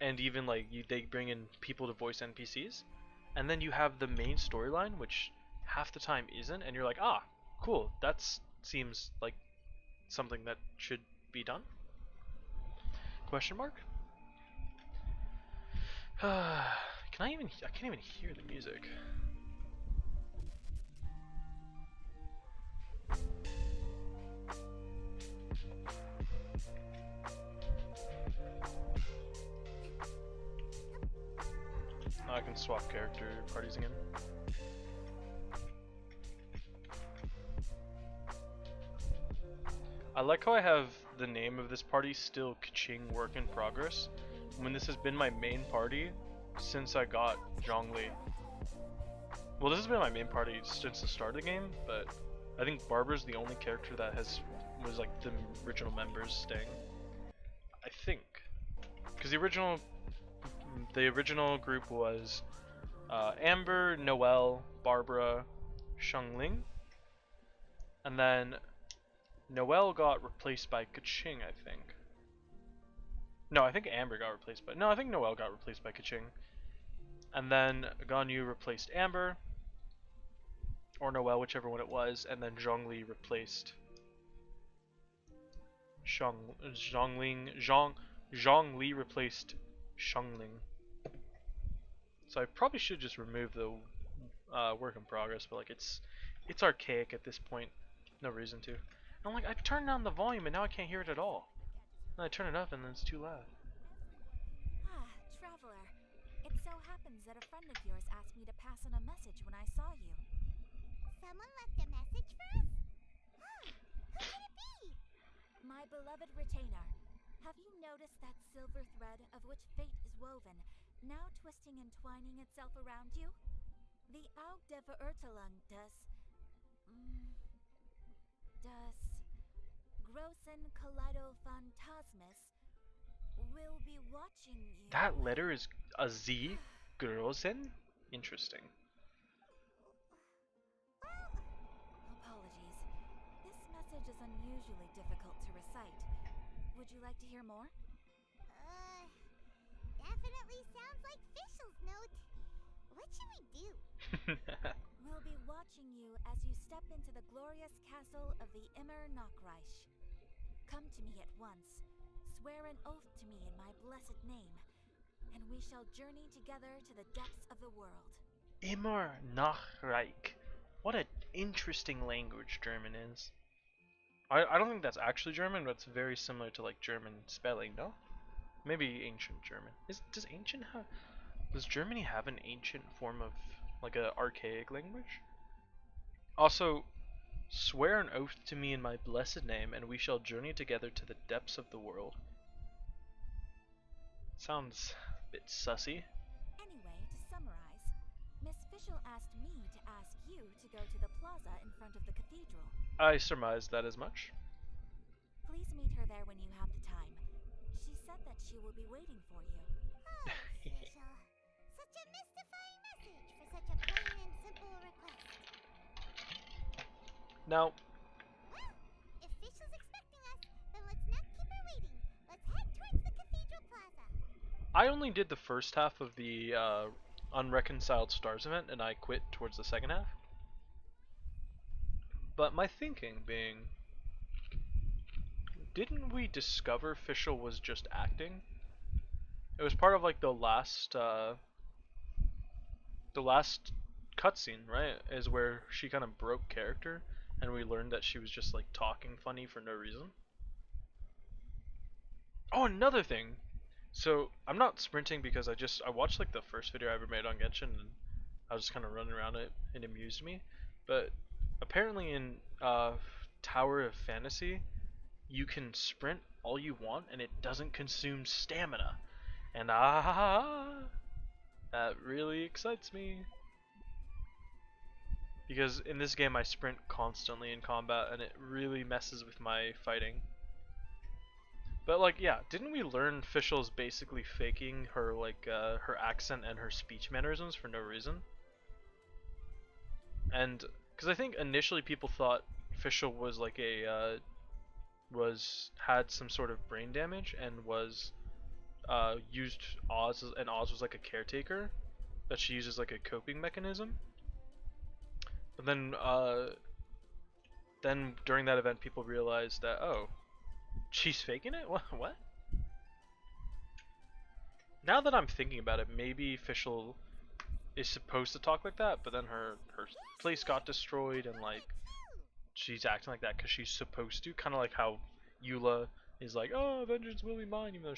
and even like they bring in people to voice NPCs, and then you have the main storyline which half the time isn't, and you're like, ah, cool, that seems like something that should be done? Question mark? I can't even hear the music. Oh, I can swap character parties again. I like how I have the name of this party still Kaching Work in Progress, when this has been my main party since I got Zhongli. Well, this has been my main party since the start of the game, but I think Barbara's the only character that was like the original members staying. I think, because the original group was Amber, Noelle, Barbara, Shengling, and then Noelle got replaced by Kaching, I think. No, I think Amber got replaced by... No, I think Noelle got replaced by Kaching. And then Ganyu replaced Amber, or Noelle, whichever one it was, and then Zhongli replaced Zhongli replaced Shengling. So I probably should just remove the work in progress, but like it's archaic at this point. No reason to. I'm like, I turned down the volume and now I can't hear it at all. And I turn it up and then it's too loud. Ah, traveler. It so happens happens that a friend of yours asked me to pass on a message when I saw you. Someone left a message for us? Huh. Who could it be? My beloved retainer, have you noticed that silver thread of which fate is woven, now twisting and twining itself around you? The Aug der Verurteilung das Großen Kaleido-Phantasmus will be watching you. That letter is a Z? Großen? Interesting. Apologies. This message is unusually difficult to recite. Would you like to hear more? Definitely sounds like Fischl's note. What should we do? We'll be watching you as you step into the glorious castle of the Immer Nachreich. Come to me at once. Swear an oath to me in my blessed name, and we shall journey together to the depths of the world. Immer Nachreich. What an interesting language German is. I don't think that's actually German, but it's very similar to like German spelling, no? Maybe ancient German. Does Germany have an ancient form of like an archaic language? Also, swear an oath to me in my blessed name, and we shall journey together to the depths of the world. Sounds a bit sussy. Anyway, to summarize, Miss Fischl asked me to ask you to go to the plaza in front of the cathedral. I surmised that as much. Please meet her there when you have the time. She said that she will be waiting for you. Oh, Fischl. Such a mystifying message for such a plain and simple request. Now, Well, if Fischl's expecting us, then let's not keep her waiting. Let's head towards the cathedral plaza. I only did the first half of the Unreconciled Stars event, and I quit towards the second half. But my thinking being, didn't we discover Fischl was just acting? It was part of like the last cutscene, right? Is where she kind of broke character, and we learned that she was just like talking funny for no reason. Oh, another thing. So I'm not sprinting because I watched like the first video I ever made on Genshin, and I was just kind of running around it. It amused me. But apparently in Tower of Fantasy, you can sprint all you want, and it doesn't consume stamina. And that really excites me. Because in this game I sprint constantly in combat, and it really messes with my fighting. But like, yeah, didn't we learn Fischl's basically faking her like her accent and her speech mannerisms for no reason? And because I think initially people thought Fischl was like a had some sort of brain damage and was used Oz, and Oz was like a caretaker that she uses like a coping mechanism. But then during that event people realized that, oh, she's faking it? What? Now that I'm thinking about it, maybe Fischl is supposed to talk like that, but then her place got destroyed, and like she's acting like that because she's supposed to, kind of like how Eula is like, oh, vengeance will be mine, even though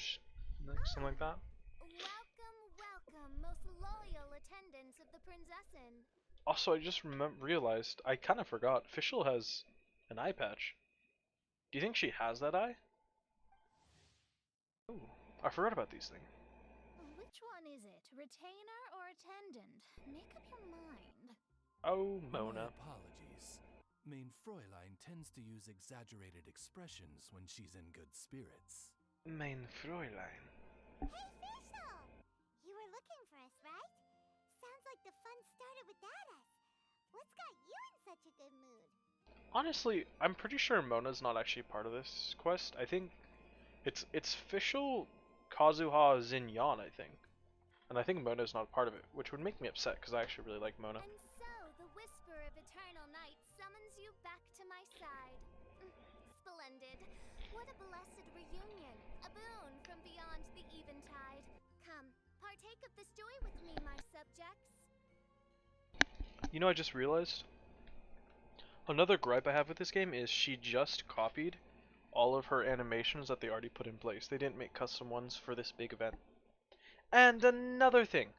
like, something like that. Welcome, most loyal attendants of the Prinzessin. Also, I just realized, I kind of forgot, Fischl has an eye patch. Do you think she has that eye? Ooh, I forgot about these things. Which one is it? Retainer or attendant? Make up your mind. Oh, My Mona. apologies. Mein Fräulein tends to use exaggerated expressions when she's in good spirits. Mein Fräulein. Hey, Fischl! You were looking for us, right? Sounds like the fun started without us. What's got you in such a good mood? Honestly, I'm pretty sure Mona's not actually part of this quest. I think it's Fischl, Kazuha, Xinyan, I think. And I think Mona's not part of it, which would make me upset because I actually really like Mona. And so, the whisper of eternal night summons you back to my side. Splendid. What a blessed reunion. A boon from beyond the eventide. Come, partake of this joy with me, my subjects. You know, I just realized another gripe I have with this game is she just copied all of her animations that they already put in place. They didn't make custom ones for this big event. And another thing,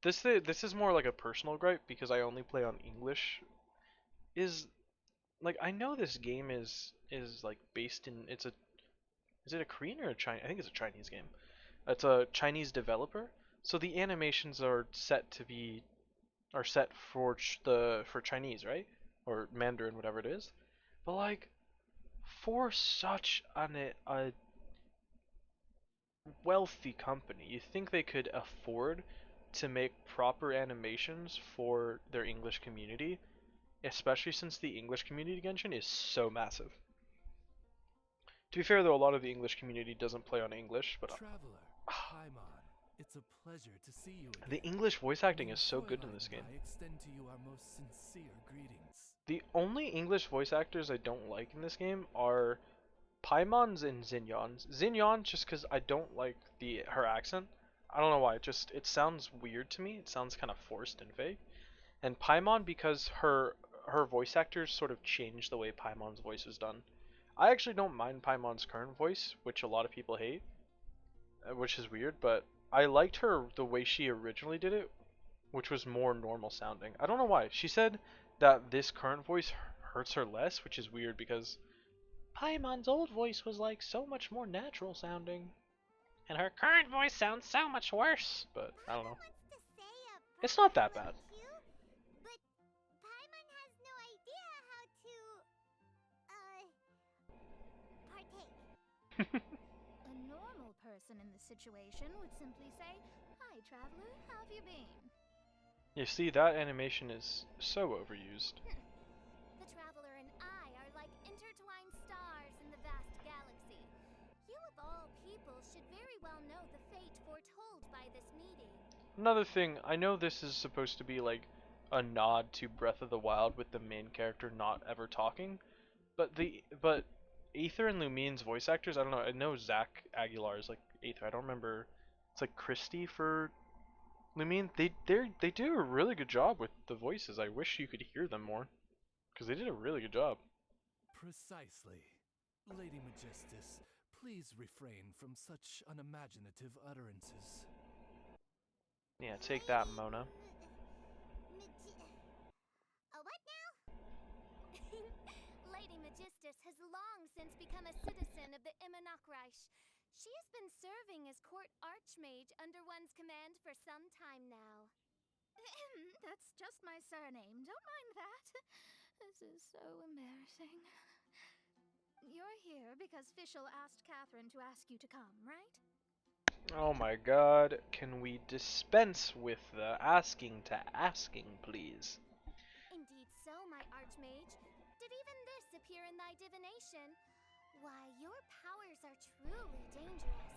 this is more like a personal gripe because I only play on English. Is like I know this game is like based in is it a Korean or a Chinese? I think it's a Chinese game. It's a Chinese developer, so the animations are set for for Chinese, right? Or Mandarin, whatever it is. But like for such a wealthy company, you think they could afford to make proper animations for their English community, especially since the English community Genshin is so massive. To be fair though, a lot of the English community doesn't play on English, but Traveler, Paimon, it's a pleasure to see you the again. English voice acting Main is so good in Fräulein this and game. I extend to you our most sincere greetings. The only English voice actors I don't like in this game are Paimon's and Xinyon's. Xinyon just because I don't like her accent. I don't know why. It sounds weird to me. It sounds kind of forced and fake. And Paimon because her voice actors sort of changed the way Paimon's voice is done. I actually don't mind Paimon's current voice, which a lot of people hate, which is weird, but I liked her the way she originally did it, which was more normal sounding. I don't know why. She said that this current voice hurts her less, which is weird because Paimon's old voice was like so much more natural sounding, and her current voice sounds so much worse. But I don't know. Paimon wants to say a It's not private that bad. hello too, but Paimon has no idea how to, partake. A normal person in this situation would simply say, "Hi, traveler, how have you been?" You see, that animation is so overused. The traveler and I are like intertwined stars in the vast galaxy. You of all people should very well know the fate foretold by this meeting. Another thing, I know this is supposed to be like a nod to Breath of the Wild with the main character not ever talking, but Aether and Lumine's voice actors, I don't know. I know Zach Aguilar is like Aether. I don't remember. It's like Christy for Lumine. They do a really good job with the voices. I wish you could hear them more because they did a really good job. Precisely. Lady Magistus, please refrain from such unimaginative utterances. Yeah, take that, Mona. A what now? Lady Magistus has long since become a citizen of the Immonokreich. She has been serving as court archmage under one's command for some time now. That's just my surname. Don't mind that. This is so embarrassing. You're here because Fischl asked Catherine to ask you to come, right? Oh my god, can we dispense with the asking to asking, please? Indeed so, my archmage. Did even this appear in thy divination? Why, your powers are truly dangerous.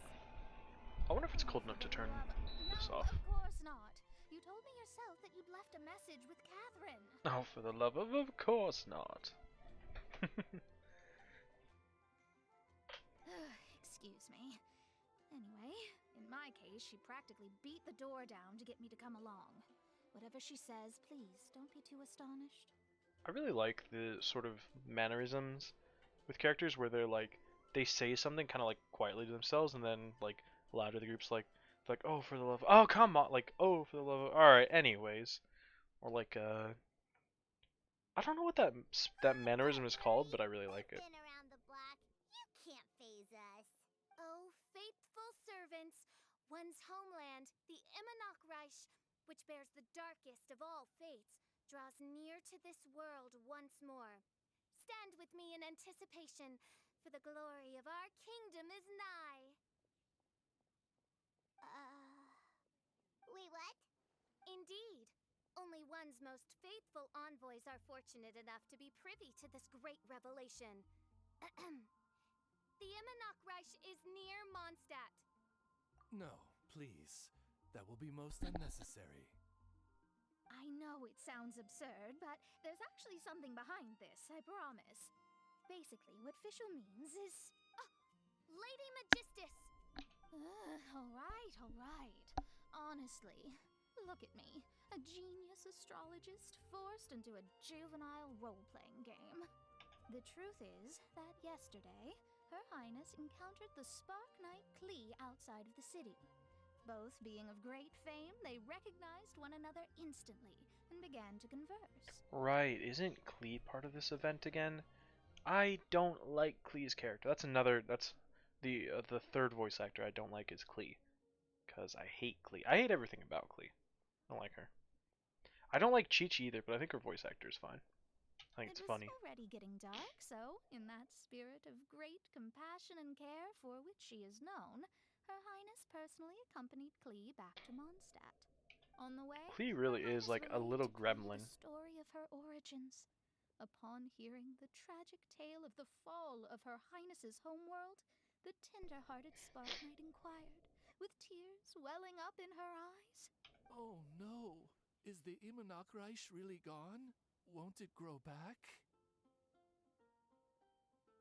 I wonder if it's Oh, cold for enough to the turn love- this No, off. of course not. You told me yourself that you'd left a message with Catherine. Oh, for the love of course not. Excuse me. Anyway, in my case, she practically beat the door down to get me to come along. Whatever she says, please don't be too astonished. I really like the sort of mannerisms with characters where they say something kind of like quietly to themselves and then like louder to the group's like oh for the love oh come on like oh for the love of all right anyways or like I don't know what that mannerism is called but I really like it. Been around the block. You can't phase us. Oh, faithful servants, one's homeland, the Immonokreich, which bears the darkest of all fates, draws near to this world once more. Stand with me in anticipation, for the glory of our kingdom is nigh. Wait, what? Indeed. Only one's most faithful envoys are fortunate enough to be privy to this great revelation. The Immonokreich is near Mondstadt. No, please. That will be most unnecessary. I know it sounds absurd, but there's actually something behind this, I promise. Basically, what Fischl means is... Lady Magistus! Alright, alright. Honestly, look at me. A genius astrologist forced into a juvenile role-playing game. The truth is that yesterday, Her Highness encountered the Spark Knight Klee outside of the city. Both being of great fame, they recognized one another instantly and began to converse. Right, isn't Klee part of this event again? I don't like Klee's character. That's the third voice actor I don't like is Klee. Because I hate Klee. I hate everything about Klee. I don't like her. I don't like Chi-Chi either, but I think her voice actor is fine. I think it's funny. It was already getting dark, so, in that spirit of great compassion and care for which she is known, Her Highness personally accompanied Klee back to Mondstadt. On the way, Klee Her really is Highness like a relayed little to Klee gremlin. the story of her origins. Upon hearing the tragic tale of the fall of Her Highness's homeworld, the tender-hearted Spark Knight inquired, with tears welling up in her eyes. Oh no! Is the Immunokreich really gone? Won't it grow back?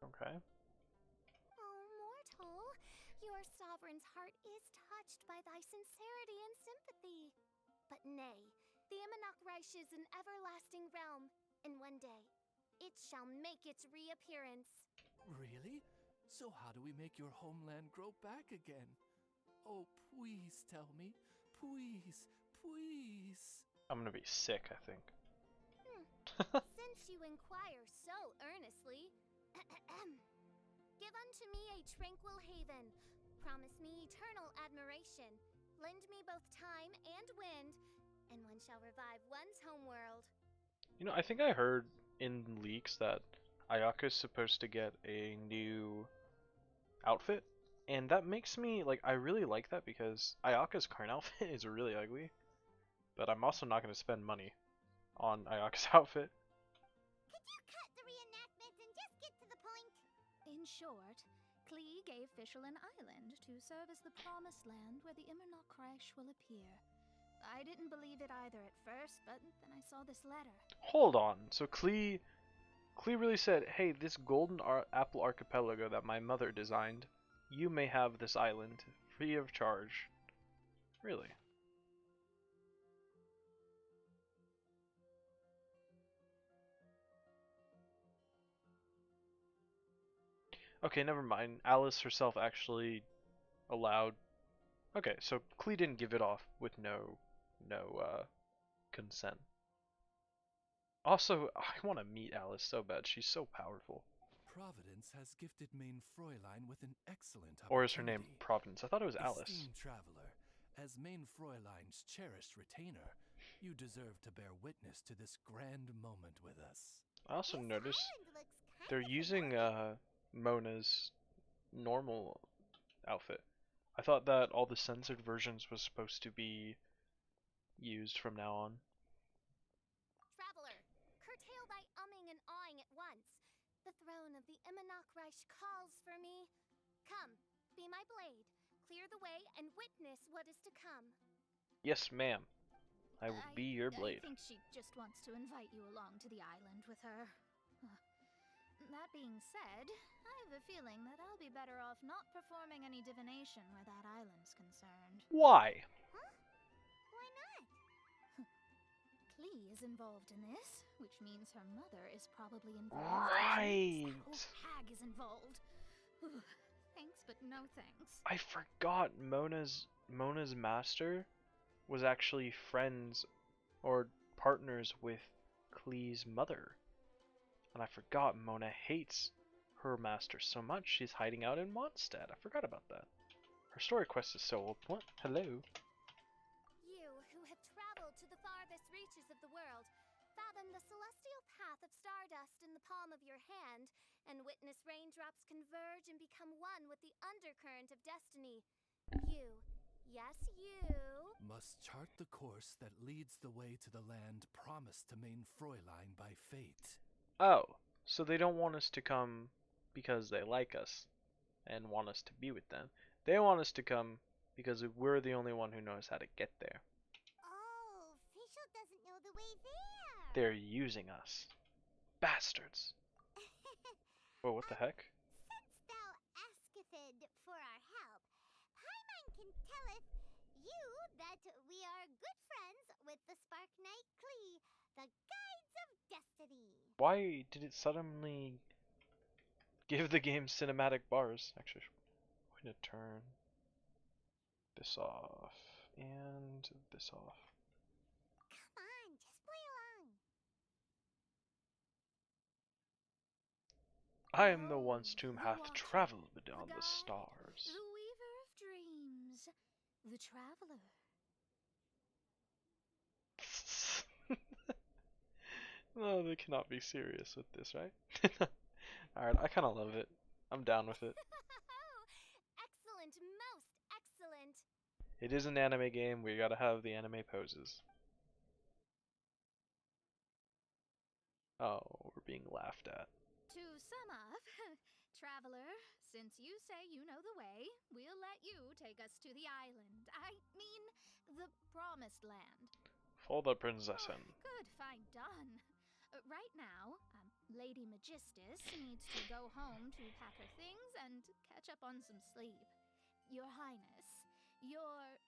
Okay. Oh, mortal, your sovereign's heart is touched by thy sincerity and sympathy. But nay, the Immunokreich is an everlasting realm, and one day, it shall make its reappearance. Really? So how do we make your homeland grow back again? Oh, please tell me. Please, please. I'm gonna be sick, I think. Since you inquire so earnestly, give unto me a tranquil haven. Promise me eternal admiration. Lend me both time and wind, and one shall revive one's homeworld. You know, I think I heard in leaks that Ayaka's supposed to get a new outfit, and that makes me like I really like that because Ayaka's current outfit is really ugly, but I'm also not going to spend money on Ayaka's outfit. Could you cut the reenactment and just get to the point? In short, Klee gave Fischl an island to serve as the promised land where the Immunokreich will appear. I didn't believe it either at first, but then I saw this letter. Hold on, so Klee really said, hey, this golden apple archipelago that my mother designed, you may have this island free of charge. Really? Okay, never mind. Alice herself actually allowed. Okay, so Klee didn't give it off with no consent. Also, I want to meet Alice so bad. She's so powerful. Providence has gifted Main Fräulein with an excellent opportunity. Or is her name Providence? I thought it was Alice. Esteemed traveler, as Main Fräulein's cherished retainer, you deserve to bear witness to this grand moment with us. I also This noticed island looks kind they're of using familiar. Mona's normal outfit. I thought that all the censored versions was supposed to be used from now on. Traveler, curtail thy umming and awing at once. The throne of the Immunokreich calls for me. Come, be my blade. Clear the way and witness what is to come. Yes, ma'am. I will be your blade. I think she just wants to invite you along to the island with her. That being said, I have a feeling that I'll be better off not performing any divination where that island's concerned. Why? Huh? Why not? Klee is involved in this, which means her mother is probably involved. Right. Which means that whole hag is involved. Thanks, but no thanks. I forgot Mona's master was actually friends or partners with Klee's mother. And I forgot Mona hates her master so much she's hiding out in Mondstadt. I forgot about that. Her story quest is so old. What? Hello? You who have traveled to the farthest reaches of the world, fathom the celestial path of stardust in the palm of your hand, and witness raindrops converge and become one with the undercurrent of destiny. You, yes you, Must chart the course that leads the way to the land promised to Main Fräulein by fate. Oh, so they don't want us to come because they like us and want us to be with them. They want us to come because we're the only one who knows how to get there. Oh, Fischl doesn't know the way there. They're using us. Bastards. Whoa, what the heck? Since thou asketh for our help, Paimon can telleth you that we are good friends with the Spark Knight Klee, the Guides of Destiny. Why did it suddenly give the game cinematic bars? Actually, I'm going to turn this off, and this off. Come on, just play along. I am the once Oh, tomb the hath Watcher, travelled the beyond the guide, stars. the weaver of dreams, the traveler. No, they cannot be serious with this, right? Alright, I kinda love it. I'm down with it. Excellent, most excellent. It is an anime game, we gotta have the anime poses. Oh, we're being laughed at. To sum up, traveler, since you say you know the way, we'll let you take us to the island. I mean, the promised land. For the princessen. Good, fine, done. Right now, Lady Magistus needs to go home to pack her things and catch up on some sleep. Your Highness, your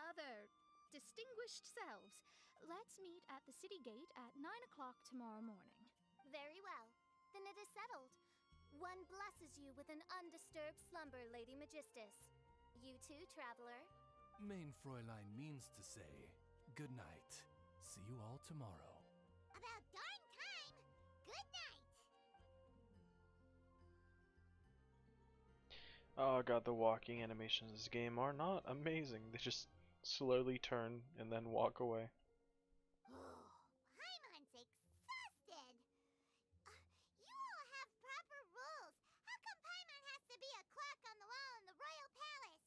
other distinguished selves, let's meet at the city gate at 9 o'clock tomorrow morning. Very well. Then it is settled. One blesses you with an undisturbed slumber, Lady Magistus. You too, traveler. Main Fräulein means to say, good night. See you all tomorrow. About darn time. Good night. Oh god, the walking animations in this game are not amazing. They just slowly turn and then walk away. Paimon's exhausted. You all have proper rules. How come Paimon has to be a clock on the wall in the royal palace?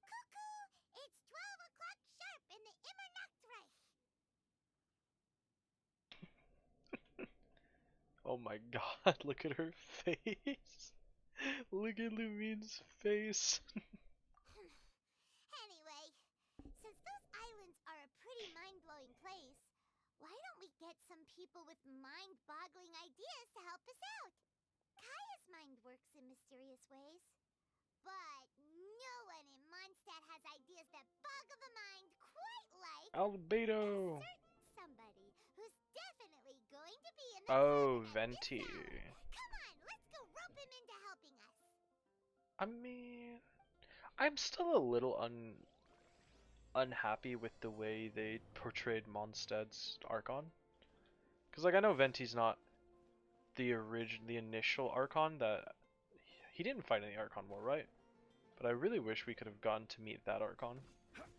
Cuckoo! It's 12 o'clock sharp in the Immer Nachtreich. Oh my god, look at her face. Look at Lumine's face. Anyway, since those islands are a pretty mind-blowing place, why don't we get some people with mind-boggling ideas to help us out? Kaya's mind works in mysterious ways. But no one in Mondstadt has ideas that boggle the mind quite like Albedo. certain somebody who's definitely going to be in the Oh, cabin at Venti. this hour. Come on, let's go rope him into helping us. I mean, I'm still a little unhappy with the way they portrayed Mondstadt's Archon. Cause like I know Venti's not the initial Archon that he didn't fight in the Archon War, right? But I really wish we could have gotten to meet that Archon.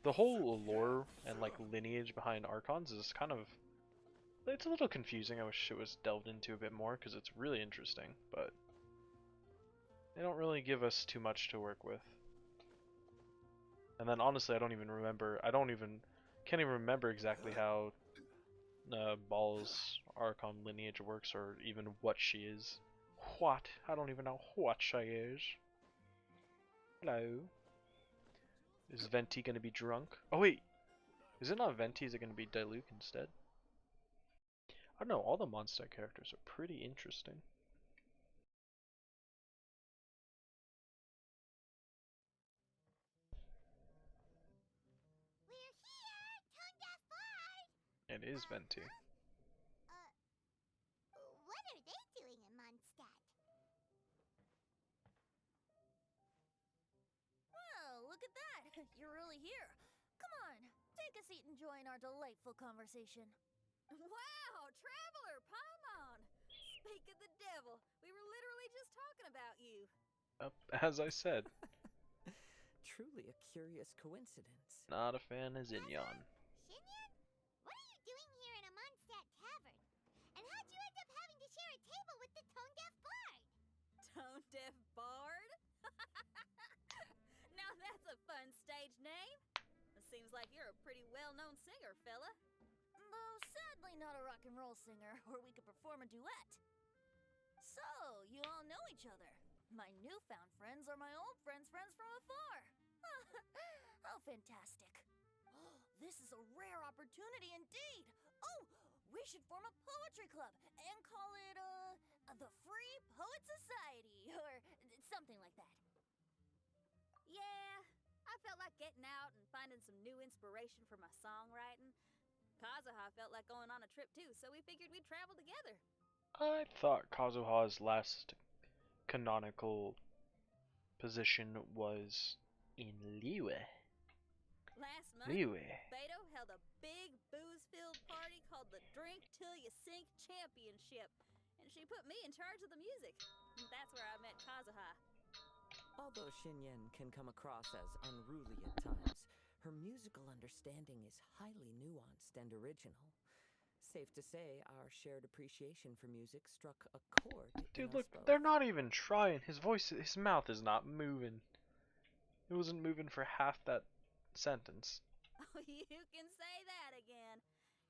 The whole lore and like lineage behind Archons is kind of, it's a little confusing. I wish it was delved into a bit more because it's really interesting, but they don't really give us too much to work with. And then honestly, I don't even remember. Can't even remember exactly how Ball's Archon lineage works, or even what she is. What? I don't even know what she is. Hello. Is Venti gonna be drunk? Oh wait, is it not Venti? Is it gonna be Diluc instead? I don't know. All the Mondstadt characters are pretty interesting. We're here, tongue deaf bard. It is Venti. What are they doing in Mondstadt? Well, look at that. You're really here. Come on, take a seat and join our delightful conversation. Wow, Traveler Paimon! Speak of the devil, we were literally just talking about you. As I said, Truly a curious coincidence. not a fan of Xinyan. Xinyan? What are you doing here in a Mondstadt tavern? And how'd you end up having to share a table with the tone-deaf bard? Tone Deaf Bard? Now that's a fun stage name. It seems like you're a pretty well-known singer, fella. Though sadly not a rock and roll singer, or we could perform a duet. So, you all know each other. My newfound friends are my old friends' friends from afar. How fantastic. This is a rare opportunity indeed. Oh, we should form a poetry club and call it, the Free Poet Society, or something like that. Yeah, I felt like getting out and finding some new inspiration for my songwriting. Kazuha felt like going on a trip too, so we figured we'd travel together. I thought Kazuha's last canonical position was in Liyue. Last month, Anyway. Beto held a big booze-filled party called the Drink Till You Sink Championship, and she put me in charge of the music. And that's where I met Kazuha. Although Xinyan can come across as unruly at times, her musical understanding is highly nuanced and original. Safe to say, our shared appreciation for music struck a chord in Dude, us look, both. they're not even trying. His mouth is not moving. It wasn't moving for half that sentence. Oh, you can say that again.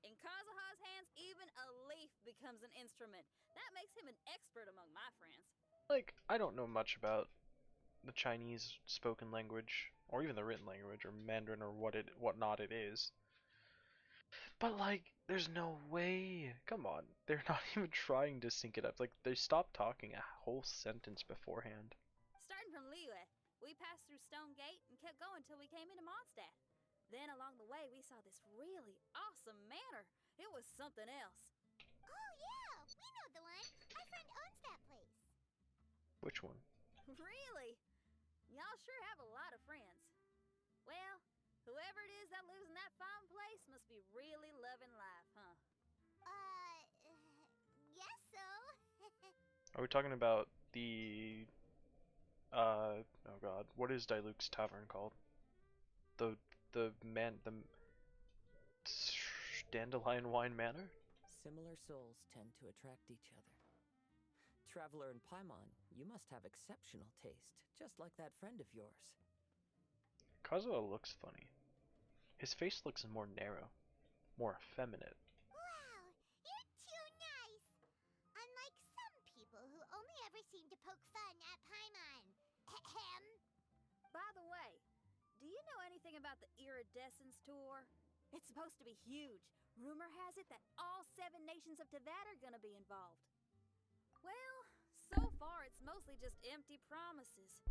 In Kazuha's hands, even a leaf becomes an instrument. That makes him an expert among my friends. Like, I don't know much about the Chinese spoken language, or even the written language, or Mandarin, or whatnot it is. But like, there's no way. Come on, they're not even trying to sync it up. Like, they stopped talking a whole sentence beforehand. Starting from Liyue, we passed through Stone Gate and kept going till we came into Mondstadt. Then along the way, we saw this really awesome manor. It was something else. Oh, yeah, we know the one. Our friend owns that place. Which one? Really? Y'all sure have a lot of friends. Well, whoever it is that lives in that fine place must be really loving life, huh? Yes, so. Are we talking about the oh god, what is Diluc's tavern called? The Dandelion Wine Manor? Similar souls tend to attract each other. Traveler in Paimon, you must have exceptional taste, just like that friend of yours. Kazuo looks funny. His face looks more narrow, more effeminate. Wow, you're too nice. Unlike some people who only ever seem to poke fun at Paimon. Ahem. By the way, do you know anything about the Iridescence tour? It's supposed to be huge. Rumor has it that all 7 nations of Teyvat are gonna be involved. Well, so far it's mostly just empty promises.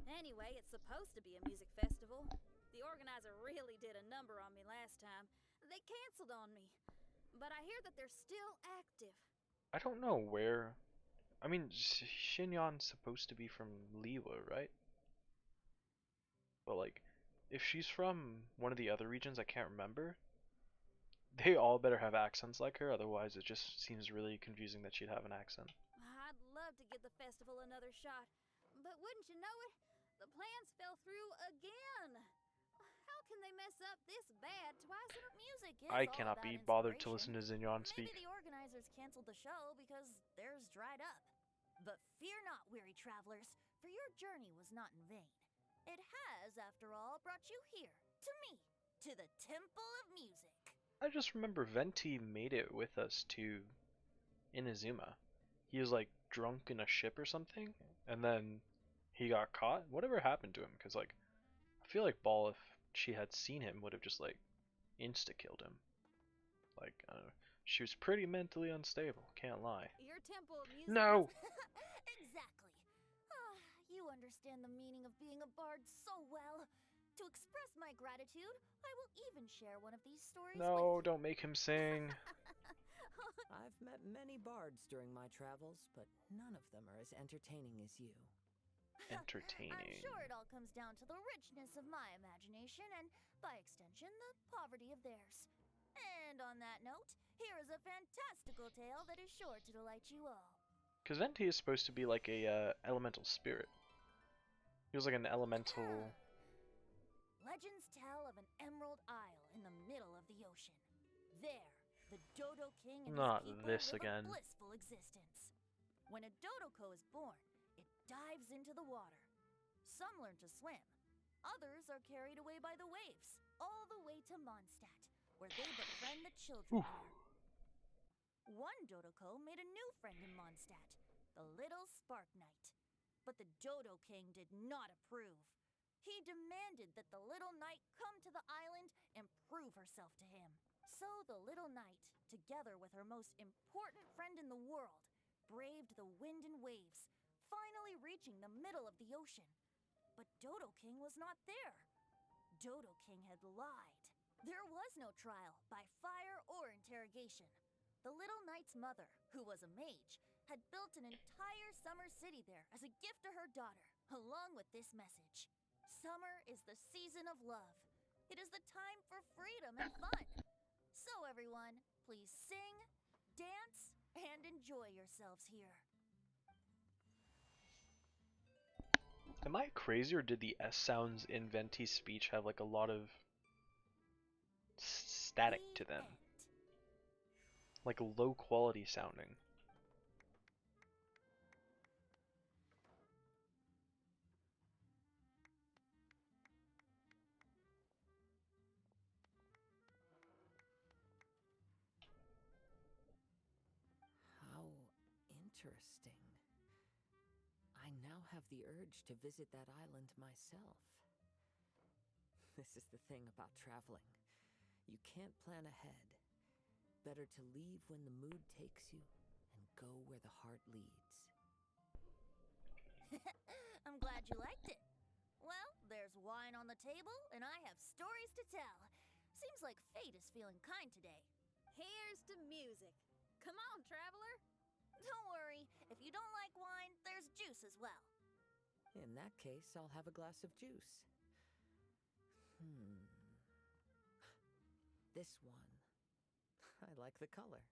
Anyway, it's supposed to be a music festival. The organizer really did a number on me last time. They canceled on me. But I hear that they're still active. I don't know where. I mean, Xinyan's supposed to be from Liyue, right? But like, if she's from one of the other regions, I can't remember. They all better have accents like her, otherwise it just seems really confusing that she'd have an accent. I'd love to give the festival another shot. But wouldn't you know it, the plans fell through again. How can they mess up this bad twice in a Music is I all cannot about be bothered to inspiration. listen to Xinyan speak. Maybe the organizers canceled the show because theirs dried up. But fear not, weary travelers, for your journey was not in vain. It has, after all, brought you here, to me, to the Temple of Music. I just remember Venti made it with us to Inazuma. He was like drunk in a ship or something, and then he got caught. Whatever happened to him? Because like, I feel like Ball, if she had seen him, would have just like insta-killed him. Like, I don't know. She was pretty mentally unstable, can't lie. Your Temple of Music No! Exactly. Ah, you understand the meaning of being a bard so well. To express my gratitude, I will even share one of these stories No, with don't make him sing. I've met many bards during my travels, but none of them are as entertaining as you. Entertaining. I'm sure it all comes down to the richness of my imagination and, by extension, the poverty of theirs. And on that note, here is a fantastical tale that is sure to delight you all. Because Venti is supposed to be like a elemental spirit. He was like an elemental. Legends tell of an emerald isle in the middle of the ocean. There, the Dodo King and Not his people this live again. a blissful existence. When a Dodoko is born, it dives into the water. Some learn to swim. Others are carried away by the waves, all the way to Mondstadt, where they befriend the children there. One Dodoko made a new friend in Mondstadt, the little Spark Knight. But the Dodo King did not approve. He demanded that the little knight come to the island and prove herself to him. So the little knight, together with her most important friend in the world, braved the wind and waves, finally reaching the middle of the ocean. But Dodo King was not there. Dodo King had lied. There was no trial by fire or interrogation. The little knight's mother, who was a mage, had built an entire summer city there as a gift to her daughter, along with this message. Summer is the season of love. It is the time for freedom and fun. So everyone, please sing, dance, and enjoy yourselves here. Am I crazy, or did the S sounds in Venti's speech have like a lot of static to them? Like low quality sounding. How interesting. I now have the urge to visit that island myself. This is the thing about traveling. You can't plan ahead. Better to leave when the mood takes you and go where the heart leads. I'm glad you liked it. Well, there's wine on the table, and I have stories to tell. Seems like fate is feeling kind today. Here's to music. Come on, traveler. Don't worry, if you don't like wine, there's juice as well. In that case, I'll have a glass of juice. This one. I like the color.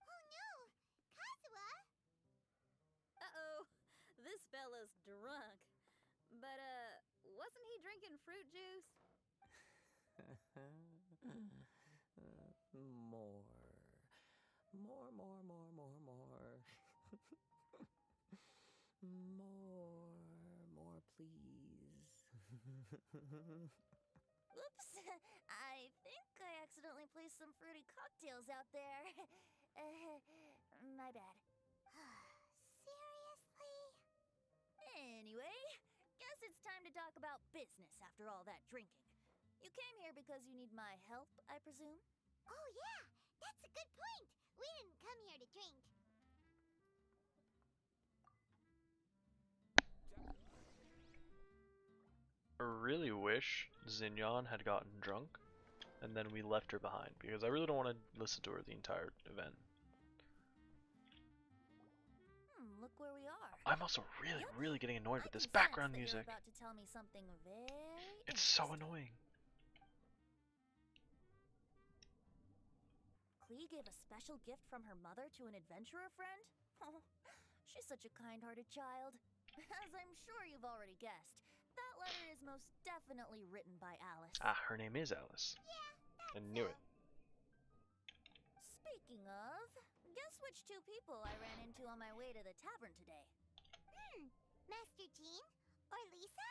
Oh no! Kazuha! Uh-oh, this fella's drunk. But, wasn't he drinking fruit juice? More. More, more, more, more, more. More, please. Oops, I think I accidentally placed some fruity cocktails out there. My bad. Seriously? Anyway, guess it's time to talk about business after all that drinking. You came here because you need my help, I presume? Oh yeah, that's a good point. We didn't come here to drink. I really wish Xinyan had gotten drunk and then we left her behind, because I really don't want to listen to her the entire event. Look where we are. I'm also really getting annoyed with this background music. You're about to tell me something very It's so annoying. Klee gave a special gift from her mother to an adventurer friend? Oh, she's such a kind-hearted child. As I'm sure you've already guessed, that letter is most definitely written by Alice. Ah, her name is Alice. Yeah, I knew it. Speaking of, guess which two people I ran into on my way to the tavern today? Master Jean? Or Lisa?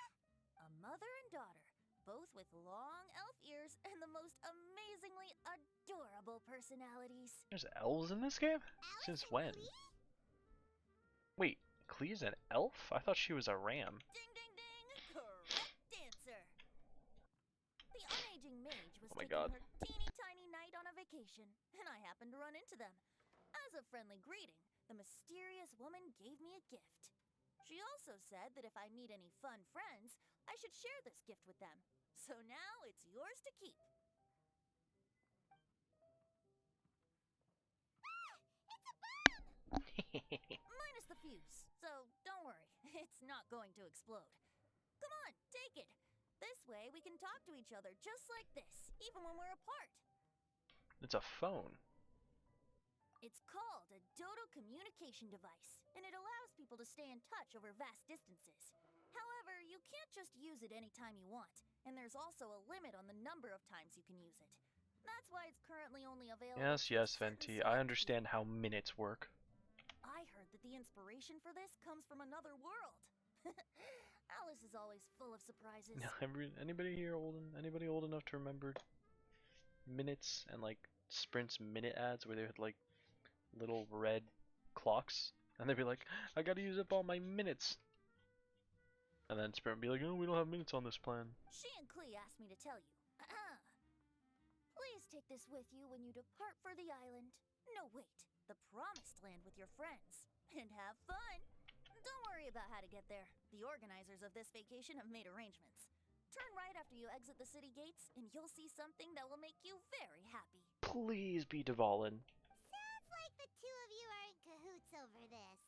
A mother and daughter, both with long elf ears and the most amazingly adorable personalities. There's elves in this game? Alice Since and when? Klee? Wait, Klee's an elf? I thought she was a ram. Ding ding ding! Correct answer! The unaging mage was Oh my taking God. her teeny tiny knight on a vacation, and I happened to run into them. As a friendly greeting, the mysterious woman gave me a gift. She also said that if I meet any fun friends, I should share this gift with them. So now it's yours to keep. It's a bomb! Minus the fuse, so don't worry, it's not going to explode. Come on, take it. This way we can talk to each other just like this, even when we're apart. It's a phone. It's called a Dodo communication device, and it allows people to stay in touch over vast distances. However, you can't just use it anytime you want, and there's also a limit on the number of times you can use it. That's why it's currently only available Yes, to yes, certain Venti. select I understand how minutes work. I heard that the inspiration for this comes from another world. Alice is always full of surprises. Anybody here anybody old enough to remember minutes and like Sprint's minute ads where they had like little red clocks and they'd be like, I gotta use up all my minutes. And then Sprint would be like, oh, we don't have minutes on this plan. She and Klee asked me to tell you. Please take this with you when you depart for the island. No, wait, the promised land with your friends. And have fun. Don't worry about how to get there. The organizers of this vacation have made arrangements. Turn right after you exit the city gates, and you'll see something that will make you very happy. Please be Dvalin. Sounds like the two of you are in cahoots over this.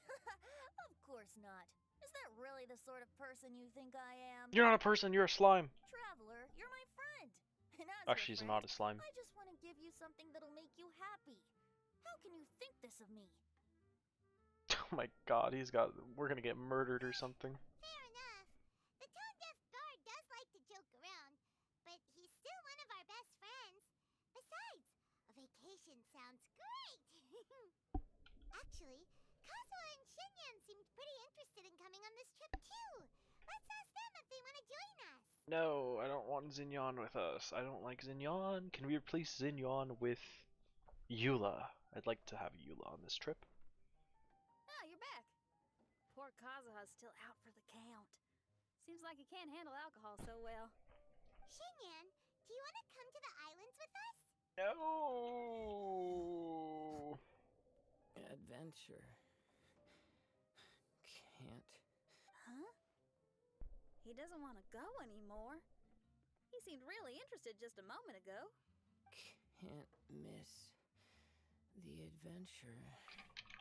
Of course not. Is that really the sort of person you think I am? You're not a person, you're a slime. Traveler, you're my friend. And as Actually, your he's friend, not a slime. I just want to give you something that'll make you happy. How can you think this of me? Oh my god, we're gonna get murdered or something. Fair enough. The tone-deaf bard does like to joke around, but he's still one of our best friends. Besides, a vacation sounds great! Actually, Kazuha and Shinyan seemed pretty interested in coming on this trip too. Let's ask them if they want to join us. No, I don't want Xinyan with us. I don't like Xinyan. Can we replace Xinyan with Eula? I'd like to have Eula on this trip. Ah, you're back. Poor Kazuha's still out for the count. Seems like he can't handle alcohol so well. Shinyan, do you want to come to the islands with us? No. Adventure. Can't. Huh? He doesn't want to go anymore. He seemed really interested just a moment ago. Can't miss the adventure.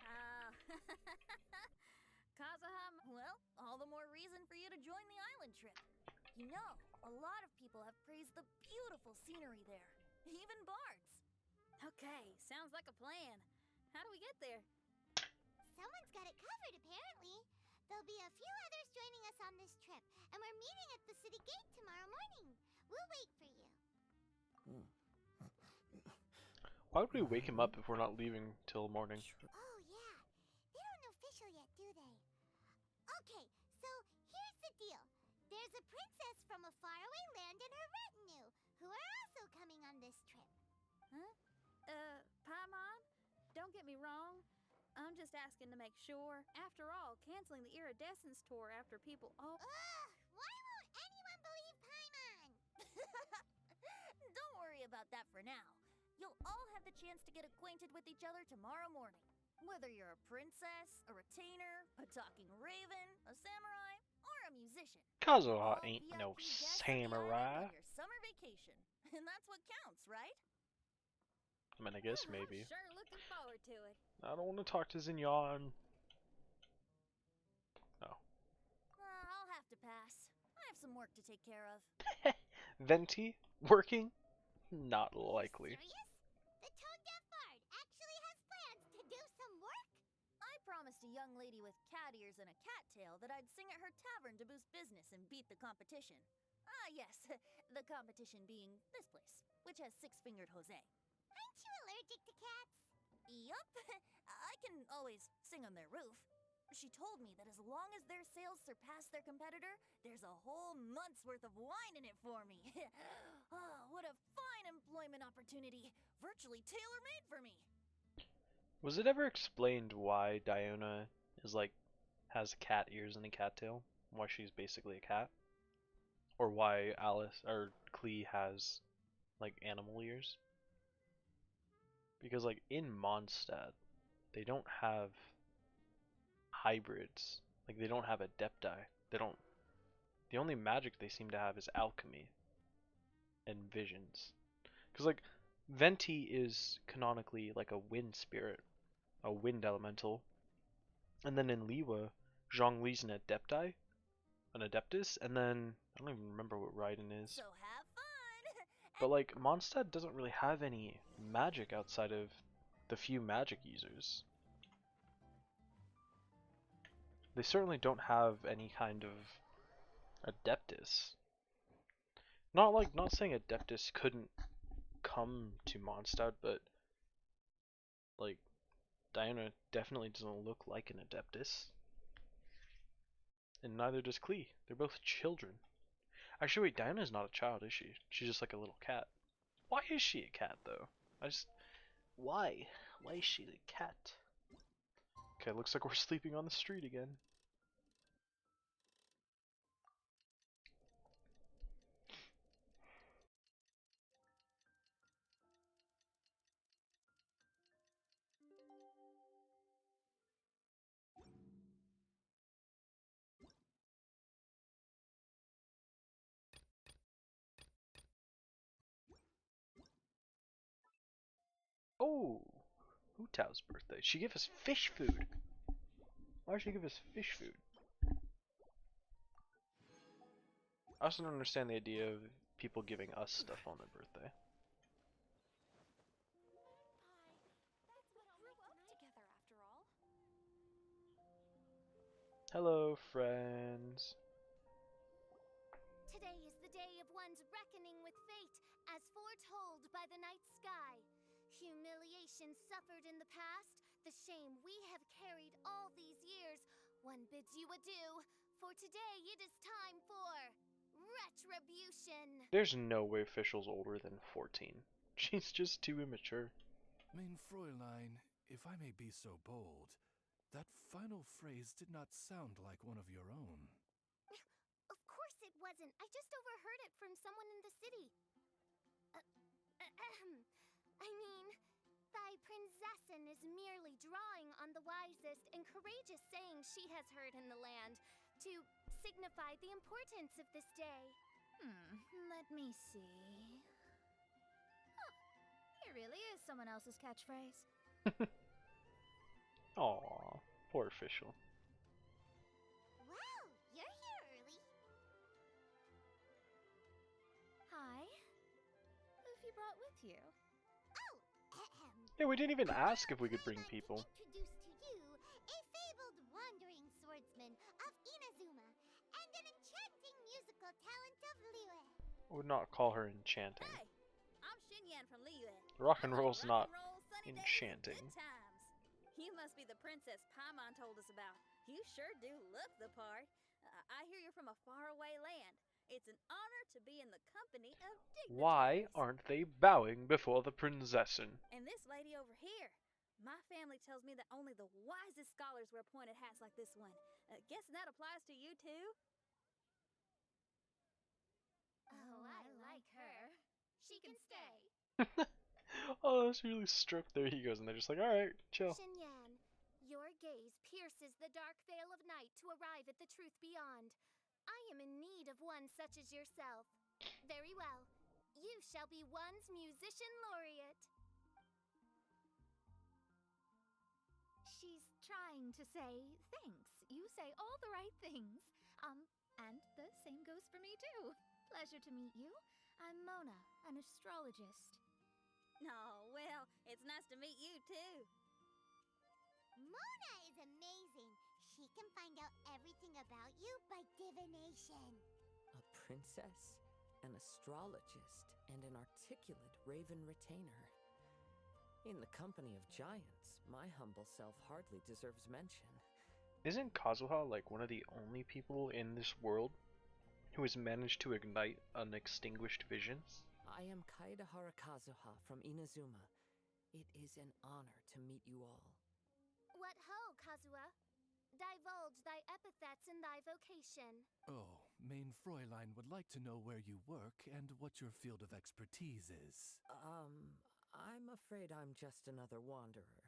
Ah, Kazuha, Well, all the more reason for you to join the island trip. You know, a lot of people have praised the beautiful scenery there. Even bards. okay, sounds like a plan. How do we get there? Someone's got it covered, apparently. There'll be a few others joining us on this trip, and we're meeting at the city gate tomorrow morning. We'll wait for you. Why would we wake him up if we're not leaving till morning? Oh, yeah. They don't know official yet, do they? Okay, so here's the deal. There's a princess from a faraway land and her retinue, who are also coming on this trip. Huh? Paimon? Don't get me wrong. I'm just asking to make sure. After all, canceling the Iridescence tour after people all... Ugh, why won't anyone believe Paimon? Don't worry about that for now. You'll all have the chance to get acquainted with each other tomorrow morning. Whether you're a princess, a retainer, a talking raven, a samurai, or a musician. Kazuha All ain't VIP no guests of the samurai. island on your summer vacation. And that's what counts, right? I mean, I guess maybe. I'm sure looking forward to it. I don't want to talk to Xinyan. Oh. I'll have to pass. I have some work to take care of. Venti? Working? Not likely. Serious? The tone-deaf bard actually has plans to do some work? I promised a young lady with cat ears and a cat tail that I'd sing at her tavern to boost business and beat the competition. Ah, yes, the competition being this place, which has six-fingered Jose. Aren't you allergic to cats? Yup, I can always sing on their roof. She told me that as long as their sales surpass their competitor, there's a whole month's worth of wine in it for me. Oh, what a fine employment opportunity. Virtually tailor-made for me. Was it ever explained why Diona is like has cat ears and a cat tail? Why she's basically a cat? Or why Alice or Klee has like animal ears? Because like in Mondstadt, they don't have hybrids. Like they don't have adepti. They don't. The only magic they seem to have is alchemy and visions. Because like Venti is canonically like a wind spirit, a wind elemental. And then in Liwa, Zhongli's an adeptus, and then I don't even remember what Raiden is. So have fun! But like Mondstadt doesn't really have any magic outside of the few magic users. They certainly don't have any kind of adeptus. Not saying adeptus couldn't come to Mondstadt, but like Diana definitely doesn't look like an adeptus. And neither does Klee. They're both children. Actually, wait, Diana's not a child, is she? She's just like a little cat. Why is she a cat, though? Why? Why is she a cat? Okay, looks like we're sleeping on the street again. Oh, Hu Tao's birthday. She gave us fish food. Why should she give us fish food? I also don't understand the idea of people giving us stuff on their birthday. Hello, friends. Today is the day of one's reckoning with fate, as foretold by the night sky. Humiliation suffered in the past, the shame we have carried all these years. One bids you adieu, for today it is time for retribution. There's no way Fischl's older than 14. She's just too immature. Mein Fräulein, if I may be so bold, that final phrase did not sound like one of your own. Of course it wasn't. I just overheard it from someone in the city. I mean, thy princessin is merely drawing on the wisest and courageous sayings she has heard in the land to signify the importance of this day. Let me see. Huh, it really is someone else's catchphrase. Aww, poor Fischl. Wow, you're here early. Hi. Who've you brought with you? Oh, Yeah, we didn't even ask if we could bring I'd like to people. introduce to you a fabled wandering swordsman of Inazuma and an enchanting musical talent of Liyue. I would not call her enchanting. Hey, I'm Xinyan from Liyue. Rock and I like roll's rock not and roll, sunny days, and enchanting. good times. You must be the princess Paimon told us about. You sure do look the part. I hear you're from a faraway land. It's an honor to be in the company of dignitaries. Why aren't they bowing before the princessin? And this lady over here. My family tells me that only the wisest scholars wear pointed hats like this one. Guessing that applies to you too? Oh, I like her. She can stay. Oh, that's really struck their egos, and they're just like, alright, chill. Xinyan, your gaze pierces the dark veil of night to arrive at the truth beyond. I am in need of one such as yourself. Very well. You shall be one's musician laureate. She's trying to say thanks. You say all the right things. And the same goes for me too. Pleasure to meet you. I'm Mona, an astrologist. Oh, well, it's nice to meet you too. Mona is amazing. She can find out everything about you by divination. A princess, an astrologist, and an articulate raven retainer. In the company of giants, my humble self hardly deserves mention. Isn't Kazuha like one of the only people in this world who has managed to ignite an extinguished vision? I am Kaedahara Kazuha from Inazuma. It is an honor to meet you all. What ho, Kazuha? Divulge thy epithets and thy vocation. Oh, Mein Fräulein would like to know where you work and what your field of expertise is. I'm afraid I'm just another wanderer.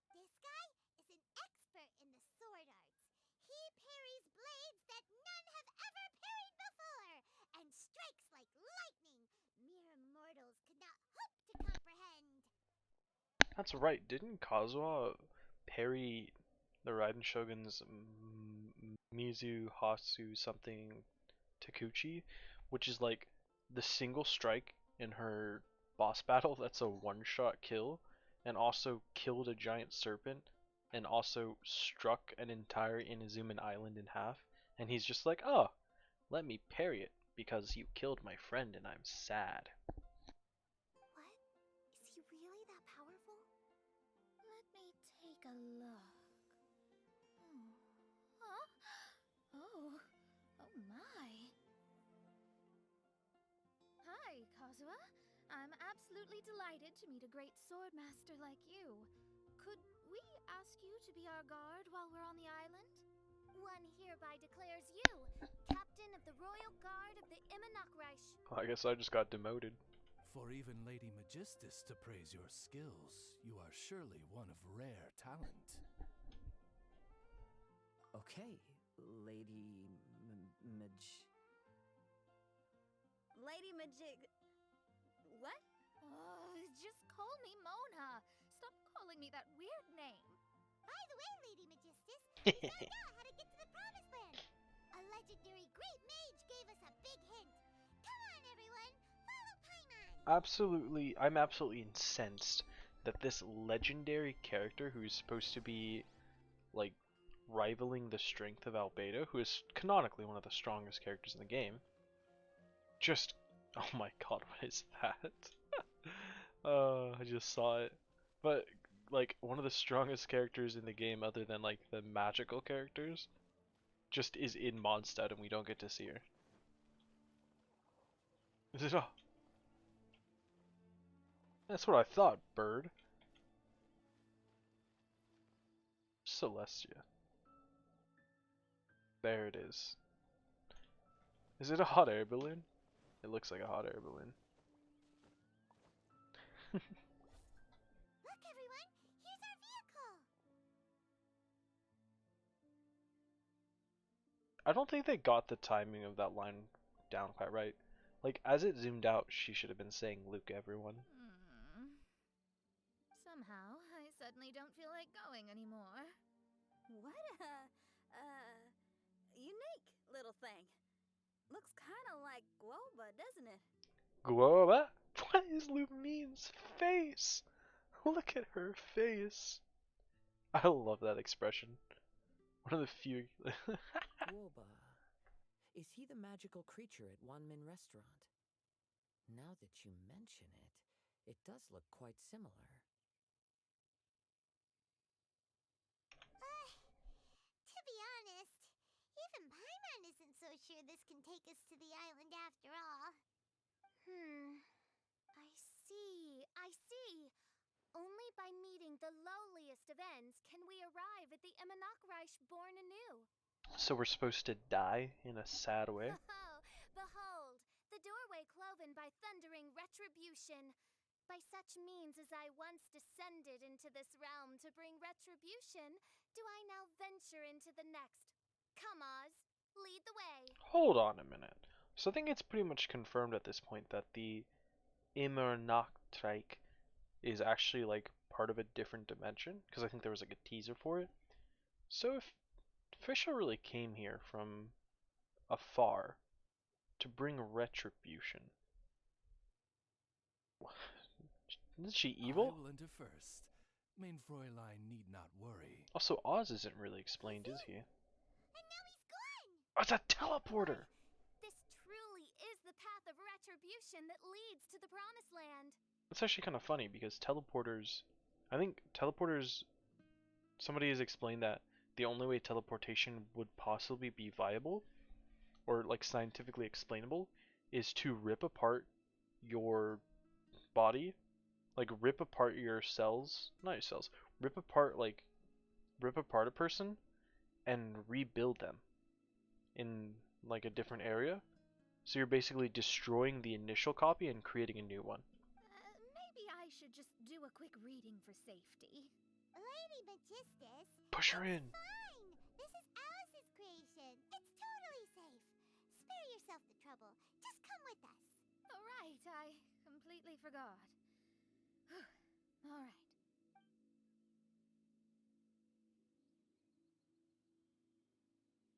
This guy is an expert in the sword arts. He parries blades that none have ever parried before, and strikes like lightning mere mortals could not hope to comprehend. That's right, didn't Kazuha parry the Raiden Shogun's Mizu Hasu something Takuchi, which is like the single strike in her boss battle that's a one-shot kill, and also killed a giant serpent, and also struck an entire Inazuman island in half, and he's just like, oh, let me parry it, because you killed my friend and I'm sad. What? Is he really that powerful? Let me take a look. Huh? Oh my. Hi, Kazuha. I'm absolutely delighted to meet a great sword master like you. Could we ask you to be our guard while we're on the island? One hereby declares you captain of the Royal Guard of the Imanakreich. I guess I just got demoted. For even Lady Magistus to praise your skills, you are surely one of rare talent. Okay, Lady Lady Majig... What? Oh, just call me Mona. Stop calling me that weird name. By the way, Lady Magistus. We found out how to get to the Promised Land. A legendary great mage gave us a big hint. Come on, everyone. Follow Paimon. Absolutely, I'm absolutely incensed that this legendary character who is supposed to be, like, rivaling the strength of Albedo, who is canonically one of the strongest characters in the game, just, oh my god, what is that? I just saw it. But, like, one of the strongest characters in the game other than, like, the magical characters, just is in Mondstadt and we don't get to see her. Is it? Oh, that's what I thought, bird. Celestia. There it is. Is it a hot air balloon? It looks like a hot air balloon. Look, everyone. Here's our vehicle. I don't think they got the timing of that line down quite right. Like, as it zoomed out, she should have been saying Luke, everyone. Somehow, I suddenly don't feel like going anymore. What a, unique little thing. Looks kind of like guava, doesn't it? Guava? What is Lumine's face? Look at her face. I love that expression. One of the few. Woba. Is he the magical creature at Wanmin Restaurant? Now that you mention it, it does look quite similar. To be honest, even Paimon isn't so sure this can take us to the island after all. I see. Only by meeting the lowliest of ends can we arrive at the Imanakreich born anew. So we're supposed to die in a sad way? Oh, behold, the doorway cloven by thundering retribution. By such means as I once descended into this realm to bring retribution, do I now venture into the next. Come, Oz, lead the way. Hold on a minute. So I think it's pretty much confirmed at this point that the Immernachtrike is actually like part of a different dimension, because I think there was like a teaser for it. So if Fisher really came here from afar to bring retribution, isn't she evil? I will enter first. Mein Fräulein need not worry. Also, Oz isn't really explained, is he? And now he's gone! Oh, it's a teleporter! This truly is the path of retribution that leads to the Promised Land. That's actually kind of funny because teleporters, I think teleporters, somebody has explained that the only way teleportation would possibly be viable or like scientifically explainable is to rip apart your body, like rip apart your cells, not your cells, rip apart a person and rebuild them in like a different area. So you're basically destroying the initial copy and creating a new one. Maybe I should just do a quick reading for safety. Lady Magistus. Push her in. Fine. This is Alice's creation. It's totally safe. Spare yourself the trouble. Just come with us. Oh, right, I completely forgot. All right.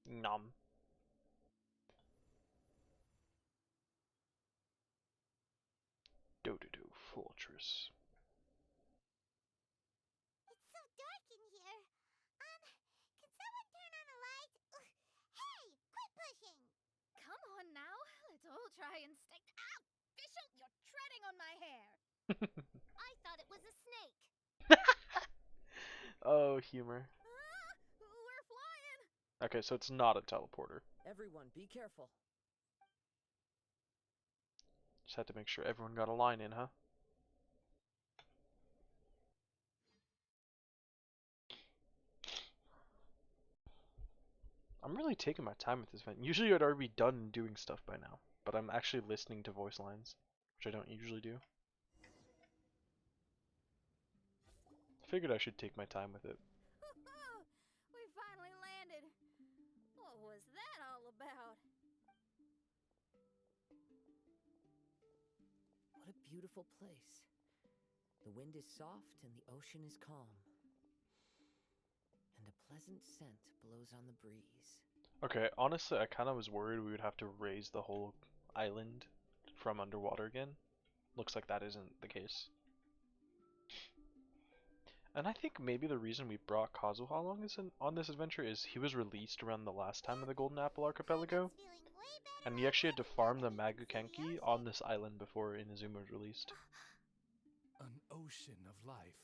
Nom. Dododo Fortress. It's so dark in here. Can someone turn on a light? Ugh. Hey, quit pushing. Come on now, let's all try and stay. Ow! Bishop, you're treading on my hair. I thought it was a snake. Oh, humor. We're flying. Okay, so it's not a teleporter. Everyone, be careful. Just had to make sure everyone got a line in, huh? I'm really taking my time with this event. Usually I'd already be done doing stuff by now, but I'm actually listening to voice lines, which I don't usually do. Figured I should take my time with it. We finally landed. What was that all about? What a beautiful place. The wind is soft and the ocean is calm. pleasant scent blows on the breeze. Okay, honestly, I kind of was worried we would have to raise the whole island from underwater again. Looks like that isn't the case. And I think maybe the reason we brought Kazuha along on this adventure is he was released around the last time of the Golden Apple Archipelago, and he actually had to farm the Magukenki on this island before Inazuma was released. An ocean of life,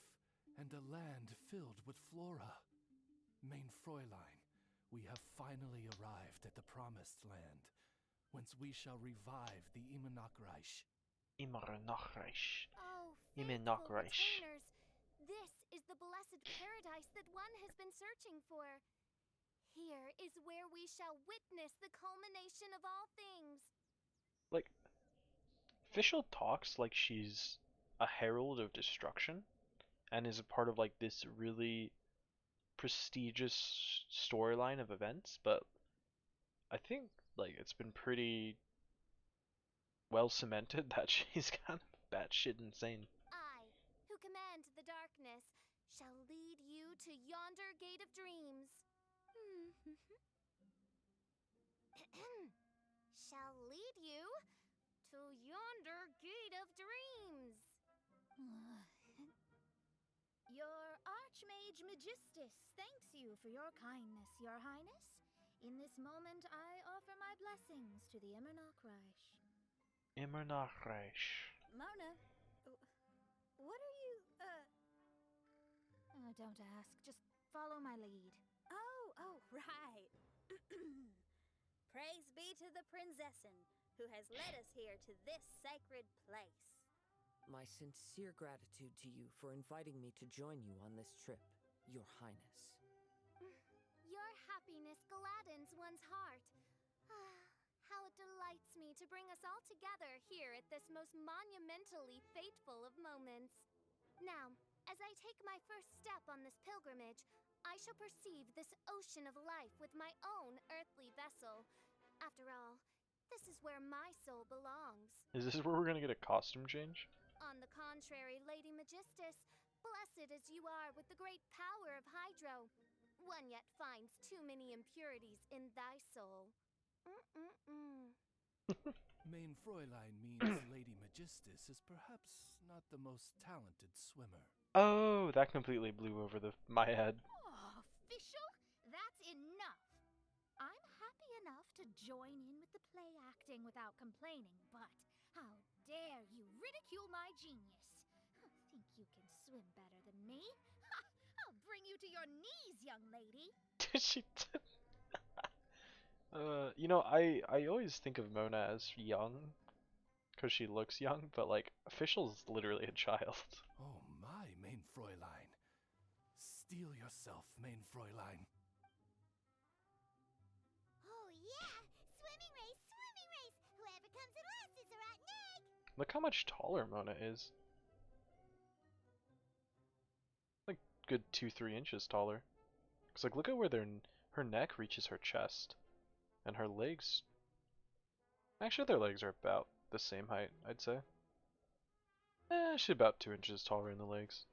and a land filled with flora. Mein Fräulein, we have finally arrived at the Promised Land, whence we shall revive the Imanakreich. Imanakreich. Oh, faithful Imanakreich. retainers, this is the blessed paradise that one has been searching for. Here is where we shall witness the culmination of all things. Like, Fischl talks like she's a herald of destruction, and is a part of like this really prestigious storyline of events, but I think like it's been pretty well cemented that she's kind of batshit insane. I, who command the darkness, shall lead you to yonder gate of dreams. Shall lead you to yonder gate of dreams. Your Archmage Magistus thanks you for your kindness, Your Highness. In this moment, I offer my blessings to the Imanakreich. Imanakreich. Mona, what are you, don't ask. Just follow my lead. Oh, right. Praise be to the Prinzessin, who has led us here to this sacred place. My sincere gratitude to you for inviting me to join you on this trip, Your Highness. Your happiness gladdens one's heart. How it delights me to bring us all together here at this most monumentally fateful of moments. Now, as I take my first step on this pilgrimage, I shall perceive this ocean of life with my own earthly vessel. After all, this is where my soul belongs. Is this where we're gonna get a costume change? On the contrary, Lady Magistus, blessed as you are with the great power of Hydro, one yet finds too many impurities in thy soul. Mein Fräulein means Lady Magistus is perhaps not the most talented swimmer. Oh, that completely blew over my head. Oh, Fischl, that's enough. I'm happy enough to join in with the play acting without complaining, but how dare you ridicule my genius? Think you can swim better than me? Ha! I'll bring you to your knees, young lady. She you know, I always think of Mona as young, because she looks young, but like, Fischl's literally a child. Oh my, Mein Fräulein. Steel yourself, Mein Fräulein. Oh yeah! Swimming race! Swimming race! Whoever comes in last is a rotten egg! Look how much taller Mona is. Like, good 2-3 inches taller. Cause like, look at where her neck reaches her chest. And her legs... Actually, their legs are about the same height, I'd say. She's about 2 inches taller in the legs.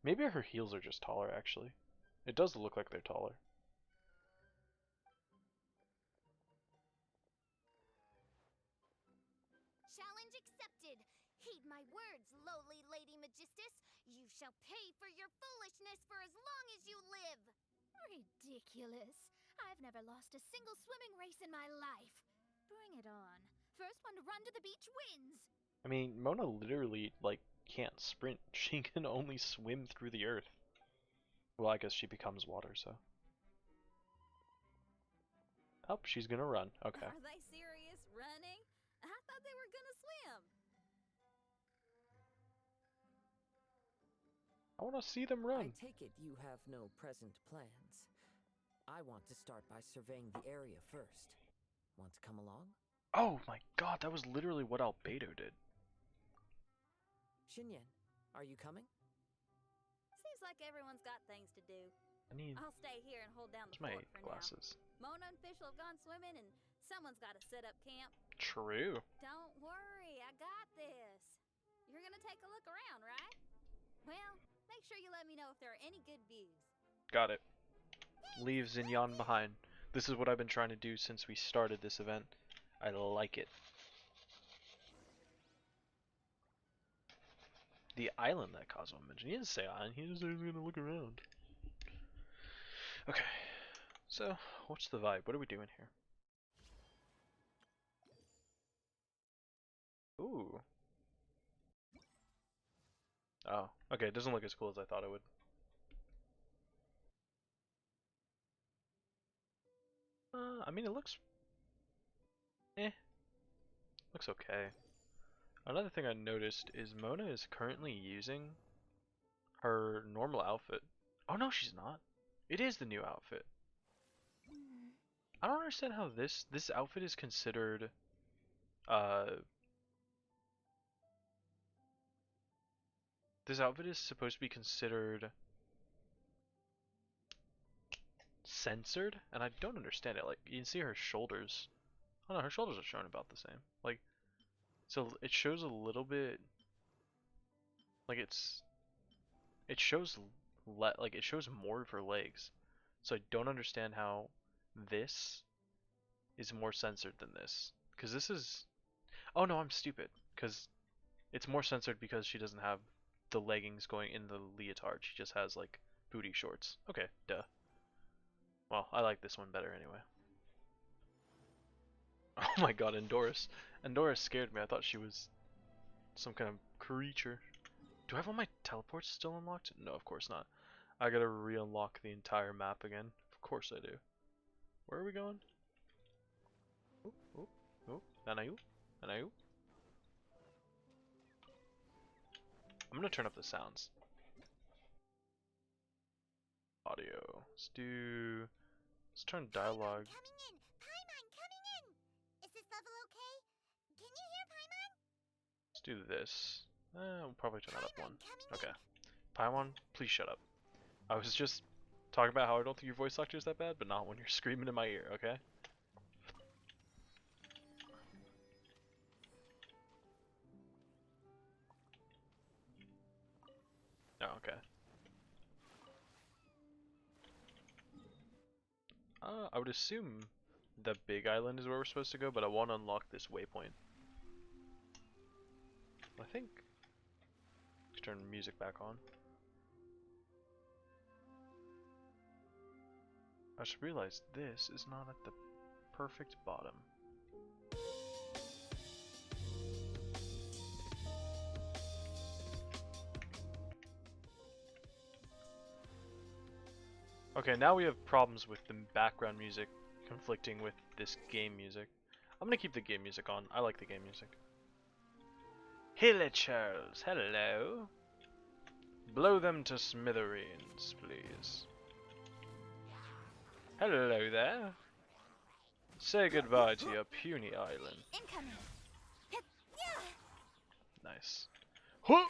Maybe her heels are just taller, actually. It does look like they're taller. Challenge accepted! Heed my words, lowly Lady Magistus! You shall pay for your foolishness for as long as you live! Ridiculous. I've never lost a single swimming race in my life. Bring it on. First one to run to the beach wins. I mean, Mona literally, like, can't sprint. She can only swim through the earth. Well, I guess she becomes water, so... Oh, she's gonna run. Okay. Are they serious running? I thought they were gonna swim. I wanna see them run. I take it you have no present plans. I want to start by surveying the area first. Want to come along? Oh my god, that was literally what Albedo did. Xinyan, are you coming? Seems like everyone's got things to do. I need... I'll stay here and hold down the Where's my fort for glasses? now. Mona and Fischl have gone swimming, and someone's got to set up camp. True. Don't worry, I got this. You're gonna take a look around, right? Well, make sure you let me know if there are any good views. Got it. leave Xinyan behind. This is what I've been trying to do since we started this event. I like it. The island that Cosmo mentioned. He didn't say island, he just said he's gonna look around. Okay, so what's the vibe? What are we doing here? Ooh. Oh, okay, it doesn't look as cool as I thought it would. I mean, it looks... looks okay. Another thing I noticed is Mona is currently using her normal outfit. Oh no, she's not. It is the new outfit. I don't understand how this outfit is considered this outfit is supposed to be considered censored, and I don't understand it. Like, you can see her shoulders. Oh no, her shoulders are showing about the same. Like, so it shows a little bit like it shows like it shows more of her legs. So I don't understand how this is more censored than this. Cause this is, oh no, I'm stupid. Cause it's more censored because she doesn't have the leggings going in the leotard. She just has like booty shorts. Okay, duh. Well, I like this one better anyway. Oh my god, Endoris. Endoris scared me. I thought she was some kind of creature. Do I have all my teleports still unlocked? No, of course not. I gotta re-unlock the entire map again. Of course I do. Where are we going? Oh, oh, oh. Nanayu? Nanayu? I'm gonna turn up the sounds. Audio. Let's turn dialogue. Coming in! Paimon, coming in! Is this level okay? Can you hear Paimon? Let's do this. We'll probably turn that up one. Coming Okay. Paimon, please shut up. I was just talking about how I don't think your voice actor is that bad, but not when you're screaming in my ear, okay? Oh, okay. I would assume the big island is where we're supposed to go, but I want to unlock this waypoint. I think... Let's turn the music back on. I just realized this is not at the perfect bottom. Okay, now we have problems with the background music conflicting with this game music. I'm gonna keep the game music on. I like the game music. Hillagers, hello. Blow them to smithereens, please. Hello there. Say goodbye to your puny island. Incoming! Nice. Huh!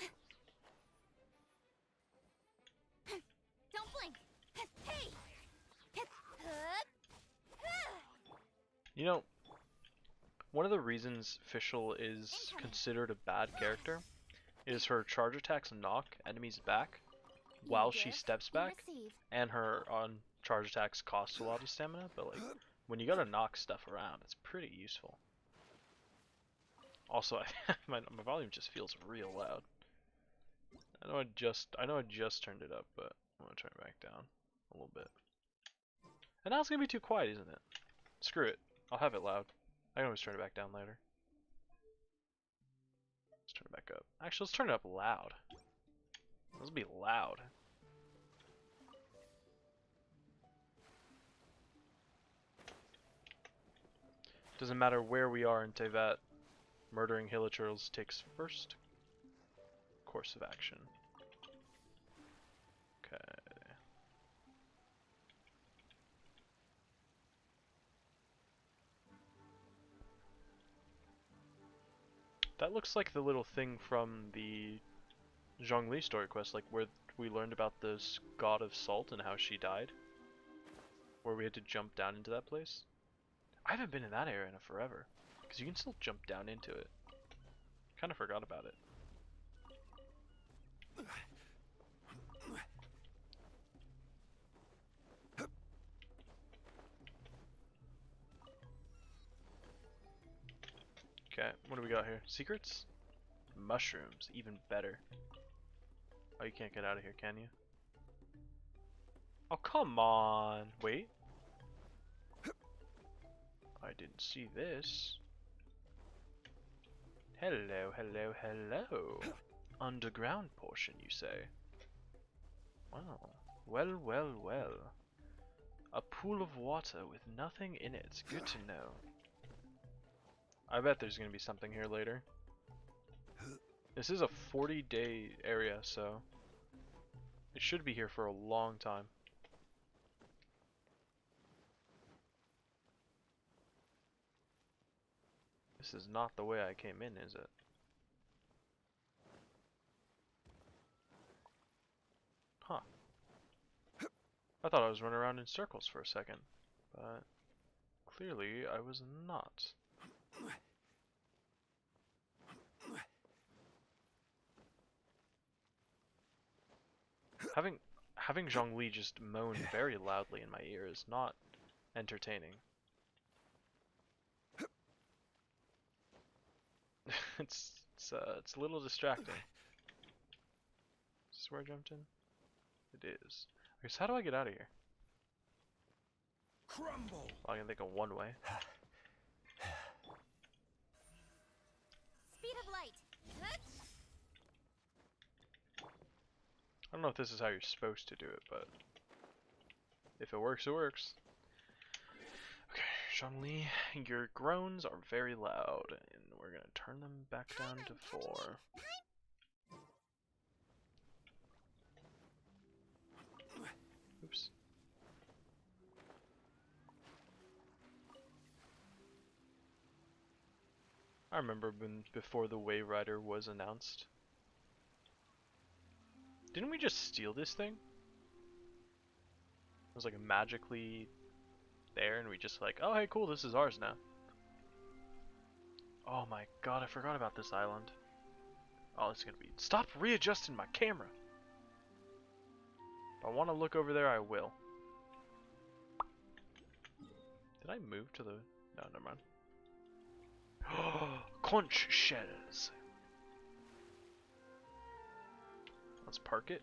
Don't blink! Hey! You know, one of the reasons Fischl is considered a bad character is her charge attacks knock enemies back while she steps back, and her on charge attacks cost a lot of stamina, but like when you gotta knock stuff around, it's pretty useful. Also, my volume just feels real loud. I know I just turned it up, but I'm gonna turn it back down a little bit. And now it's gonna be too quiet, isn't it? Screw it. I'll have it loud. I can always turn it back down later. Let's turn it back up. Actually, let's turn it up loud. Let's be loud. Doesn't matter where we are in Tevat, murdering hillagers takes first course of action. Okay. That looks like the little thing from the Zhongli story quest, like where we learned about this god of salt and how she died. Where we had to jump down into that place. I haven't been in that area in forever, because you can still jump down into it. Kind of forgot about it. Okay, what do we got here? Secrets? Mushrooms, even better. Oh, you can't get out of here, can you? Oh, come on. Wait. I didn't see this. Hello, hello, hello. Underground portion, you say? Wow. Well, well, well. A pool of water with nothing in it. Good to know. I bet there's gonna be something here later. This is a 40-day area, so it should be here for a long time. This is not the way I came in, is it? Huh. I thought I was running around in circles for a second, but clearly I was not. Having Zhongli just moan very loudly in my ear is not entertaining. it's a little distracting. Is this where I jumped in? It is. Okay, so how do I get out of here? Crumble. I can think of one way. Speed of light. I don't know if this is how you're supposed to do it, but if it works, it works. Okay, Zhongli, your groans are very loud, and we're gonna turn them back down to 4. Oops. I remember before the Way Rider was announced. Didn't we just steal this thing? It was like magically there, and we just like, oh hey, cool, this is ours now. Oh my god, I forgot about this island. Oh, it's gonna be. Stop readjusting my camera! If I want to look over there, I will. Did I move to the. No, never mind. Conch shells! Let's park it.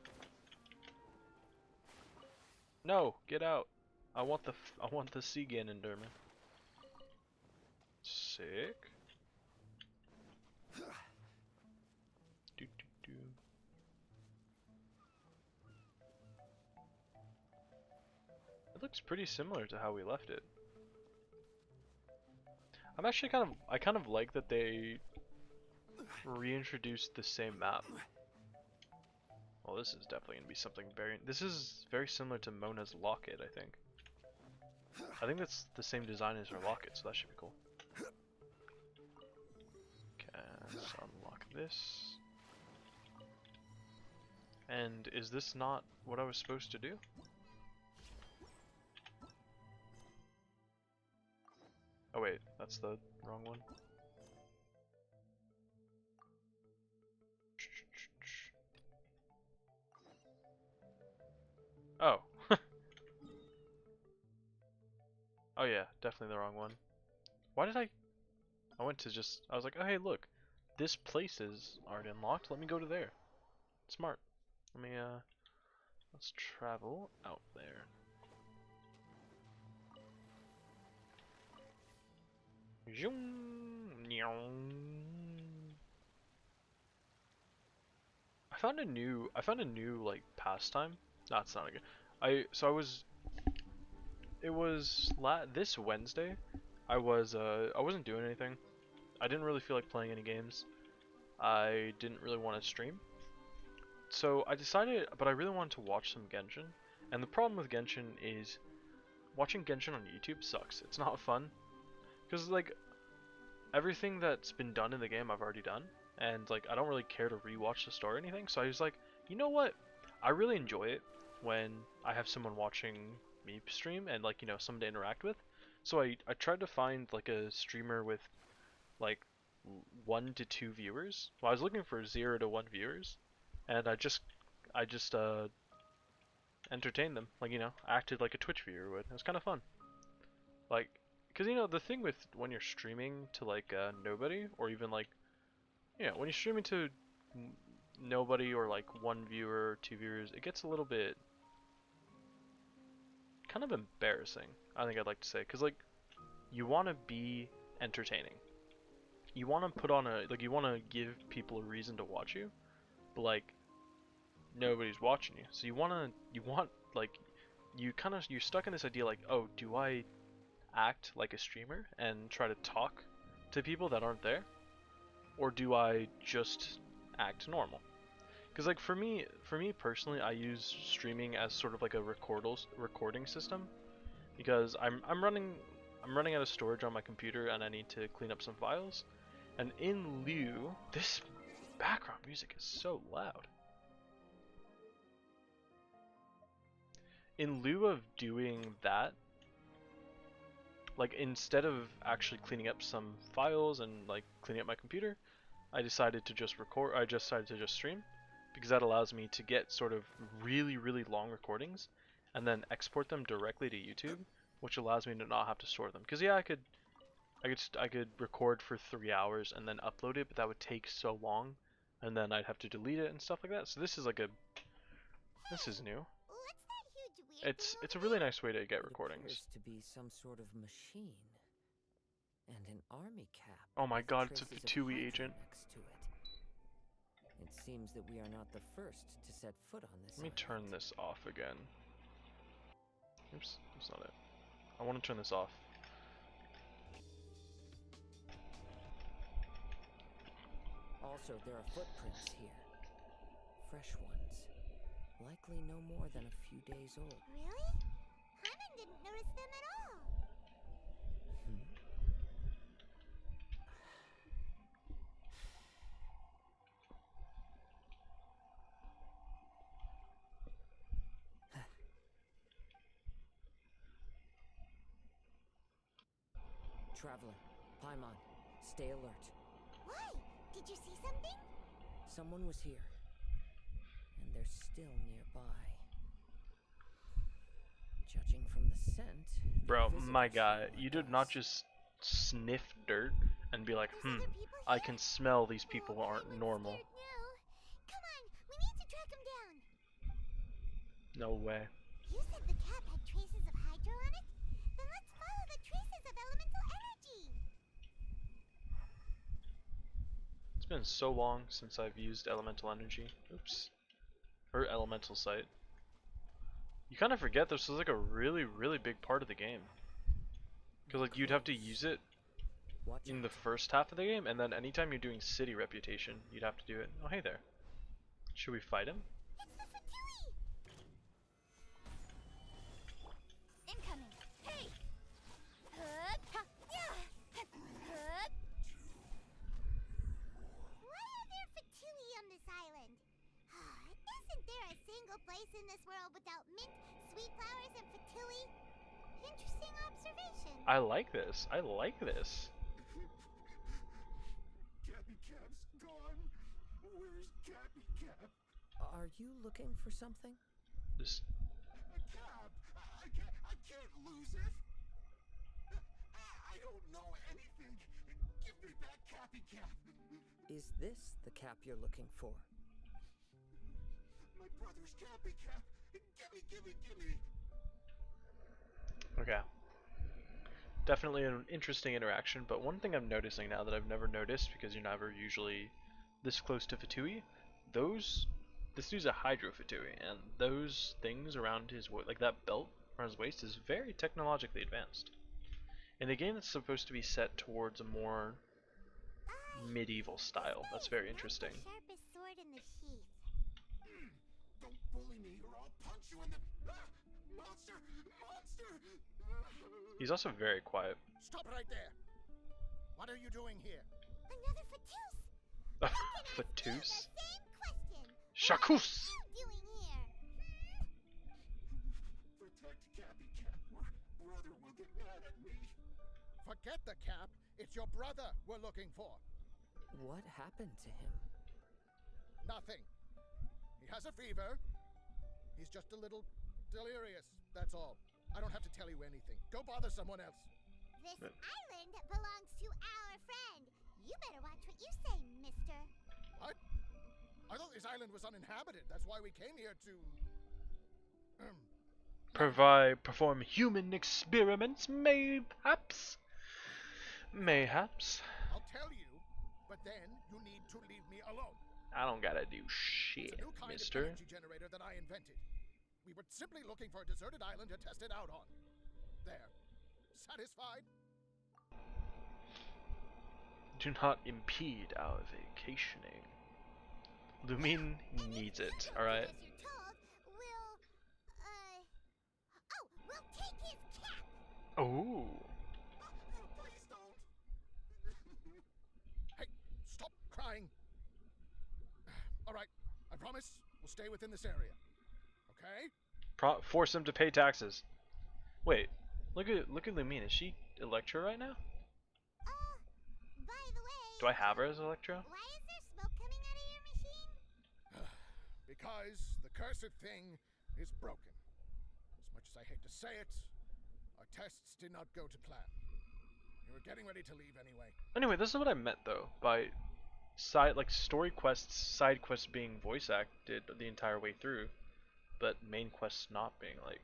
No, get out! I want the sea Ganonderman. Sick. Do, do, do. It looks pretty similar to how we left it. I'm actually I kind of like that they reintroduced the same map. Well, this is definitely gonna be something this is very similar to Mona's Locket, I think. I think that's the same design as her Locket, so that should be cool. Okay, let's unlock this. And is this not what I was supposed to do? Oh wait, that's the wrong one. Oh. Oh yeah, definitely the wrong one. Why did I went to I was like, oh hey look, this place is already unlocked, let me go to there. Smart. Let me let's travel out there. I found a new like pastime. No, it's not a good. It was this Wednesday. I wasn't doing anything. I didn't really feel like playing any games. I didn't really want to stream. So I decided, but I really wanted to watch some Genshin. And the problem with Genshin is watching Genshin on YouTube sucks. It's not fun. Because like everything that's been done in the game I've already done, and like I don't really care to rewatch the story or anything. So I was like, you know what? I really enjoy it when I have someone watching me stream and like someone to interact with. So I tried to find like a streamer with like 1 to 2 viewers. Well, I was looking for 0 to 1 viewers, and I just entertained them. Like acted like a Twitch viewer would. It was kind of fun. Like, Because, you know, the thing with when you're streaming to, like, nobody, or even, like, you know, when you're streaming to nobody or, like, one viewer, two viewers, it gets a little bit kind of embarrassing, I think I'd like to say. Because, like, you want to be entertaining. You want to put on a, like, you want to give people a reason to watch you, but, like, nobody's watching you. So like, you're stuck in this idea, like, oh, do I act like a streamer and try to talk to people that aren't there, or do I just act normal? Because, like, for me personally, I use streaming as sort of like a recording system, because I'm running out of storage on my computer and I need to clean up some files. And in lieu, this background music is so loud. In lieu of doing that, like, instead of actually cleaning up some files and, like, cleaning up my computer, I decided to just stream, because that allows me to get sort of really, really long recordings and then export them directly to YouTube, which allows me to not have to store them. Because, yeah, I could record for 3 hours and then upload it, but that would take so long, and then I'd have to delete it and stuff like that. So this is new. What's that huge weird It's a really nice way to get recordings. It appears to be some sort of machine. And an army cap. Oh my with god, it's a traces of Fatui Hydra agent. next to it. It seems that we are not the first to set foot on this Let me island. turn this off again. Oops, that's not it. I want to turn this off. Also, there are footprints here. Fresh ones. Likely no more than a few days old. Really? Hyman didn't notice them at all. Traveler, Paimon, stay alert. Why? Did you see something? Someone was here. And they're still nearby. Judging from the scent... Bro, they're my visitors guy, like you did us. not just sniff dirt and be like, There's other people I here? can smell these people Oh, aren't Hyman's normal. scared now. Come on, we need to track him down. No way. You said the cap had traces of Hydro on it? Then let's follow the traces of elemental energy. It's been so long since I've used elemental energy. Oops. Or elemental sight. You kind of forget this is like a really, really big part of the game. Because, like, you'd have to use it Watch in out. the first half of the game, and then anytime you're doing city reputation, you'd have to do it. Oh, hey there. Should we fight him? It's the Fatui! Incoming. Hey! Why are there Fatui on this island? Isn't there a single place in this world without mint, sweet flowers, and Fatui? Interesting observation. I like this. I like this. Cappy Cap's gone. Where's Cappy Cap? Are you looking for something? This. A cap. I can't lose it. I don't know anything. Give me back Cappy Cap. Is this the cap you're looking for? My brother's Cappy Cap. Gimme. Okay. Definitely an interesting interaction, but one thing I'm noticing now that I've never noticed, because you're never usually this close to Fatui, this dude's a Hydro Fatui, and those things around his like that belt around his waist is very technologically advanced. In a game that's supposed to be set towards a more medieval style, that's very interesting. The sharpest sword in the sheath. Don't bully me or I'll punch you in the... Monster! He's also very quiet. Stop right there! What are you doing here? Another Fatus! Fatus? The same question. Shakus! What are you doing here? Protect Cappy Cap or brother will get mad at me. Forget the cap. It's your brother we're looking for. What happened to him? Nothing. He has a fever. He's just a little delirious, that's all. I don't have to tell you anything. Go bother someone else. This island belongs to our friend. You better watch what you say, mister. What? I thought this island was uninhabited. That's why we came here to... Perform human experiments, mayhaps? Mayhaps. I'll tell you, but then you need to leave me alone. I don't gotta do shit, It's a new kind mister. of energy generator that I invented. We were simply looking for a deserted island to test it out on. There. Satisfied? Do not impede our vacationing. Lumine needs it, alright? As you're told, we'll take his cap. Oh. Please don't. Hey, stop crying. All right, I promise we'll stay within this area. Okay? Force him to pay taxes. Wait, look at Lumine. Is she Electro right now? By the way, Do I have her as Electro? why is there smoke coming out of your machine? Because the cursed thing is broken. As much as I hate to say it, our tests did not go to plan. We were getting ready to leave anyway. Anyway, this is what I meant though by story quests, side quests being voice acted the entire way through, but main quests not being like.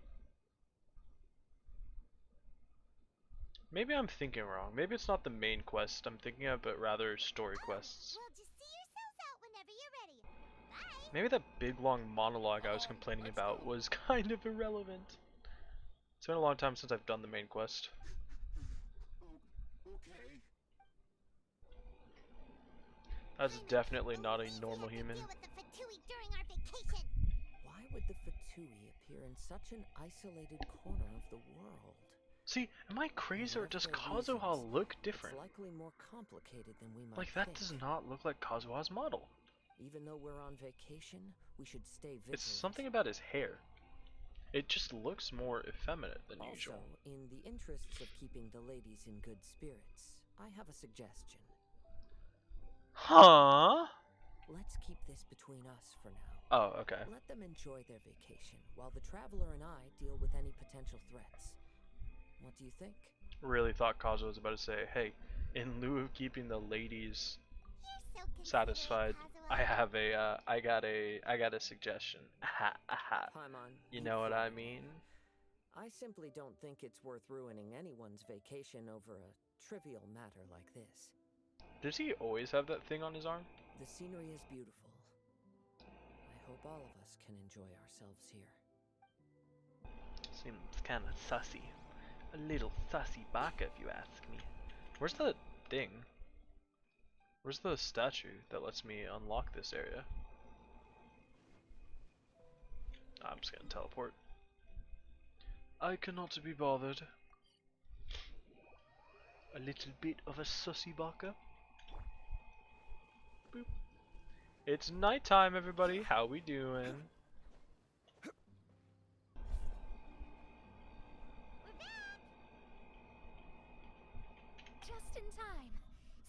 Maybe I'm thinking wrong. Maybe it's not the main quest I'm thinking of, but rather story quests. Well, just see yourselves out whenever you're ready. Bye. Maybe that big long monologue I was complaining about was kind of irrelevant. It's been a long time since I've done the main quest. Okay. That's definitely not a normal human. Deal with the Fatui during our vacation. Why would the Fatui appear in such an isolated corner of the world? See, am I crazy or does Whatever Kazuha reasons, look different? It's likely more complicated than we might Like, that think. does not look like Kazuha's model. Even though we're on vacation, we should stay vigilant. It's something about his hair. It just looks more effeminate than Also, usual. in the interests of keeping the ladies in good spirits, I have a suggestion. Huh? Let's keep this between us for now. Oh, okay. Let them enjoy their vacation, while the Traveler and I deal with any potential threats. What do you think? Really thought Kazuha was about to say, hey, in lieu of keeping the ladies You're so satisfied, considerate, Kazuha. I got a suggestion. Aha, aha. Paimon, You be know what I fair. mean? I simply don't think it's worth ruining anyone's vacation over a trivial matter like this. Does he always have that thing on his arm? The scenery is beautiful. I hope all of us can enjoy ourselves here. Seems kind of sussy. A little sussy baka, if you ask me. Where's the thing? Where's the statue that lets me unlock this area? I'm just gonna teleport. I cannot be bothered. A little bit of a sussy baka. Boop. It's nighttime, everybody. How we doing? We're back! Just in time.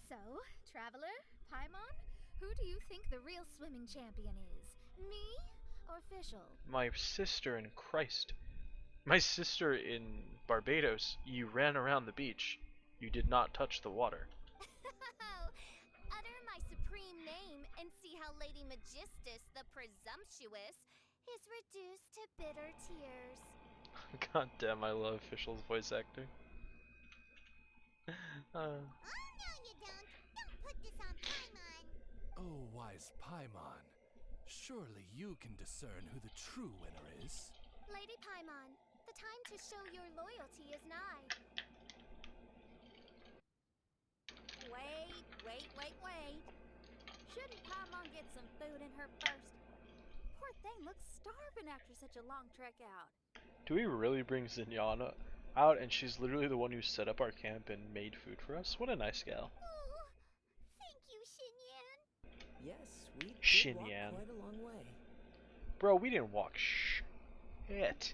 So, Traveler, Paimon, who do you think the real swimming champion is? Me or Fischl? My sister in Christ. My sister in Barbados. You ran around the beach. You did not touch the water. Utter my supreme name and see how Lady Magistus the Presumptuous is reduced to bitter tears. God damn, I love Fischl's voice acting. Oh, no, you don't. Don't put this on Paimon. Oh, wise Paimon. Surely you can discern who the true winner is. Lady Paimon, the time to show your loyalty is nigh. Wait. Shouldn't Paimon get some food in her first? Poor thing looks starving after such a long trek out. Do we really bring Zinjana out and she's literally the one who set up our camp and made food for us? What a nice gal. Oh, thank you, Xinyan. Yes, we did Xinyan. walk quite a long way. Bro, we didn't walk shit.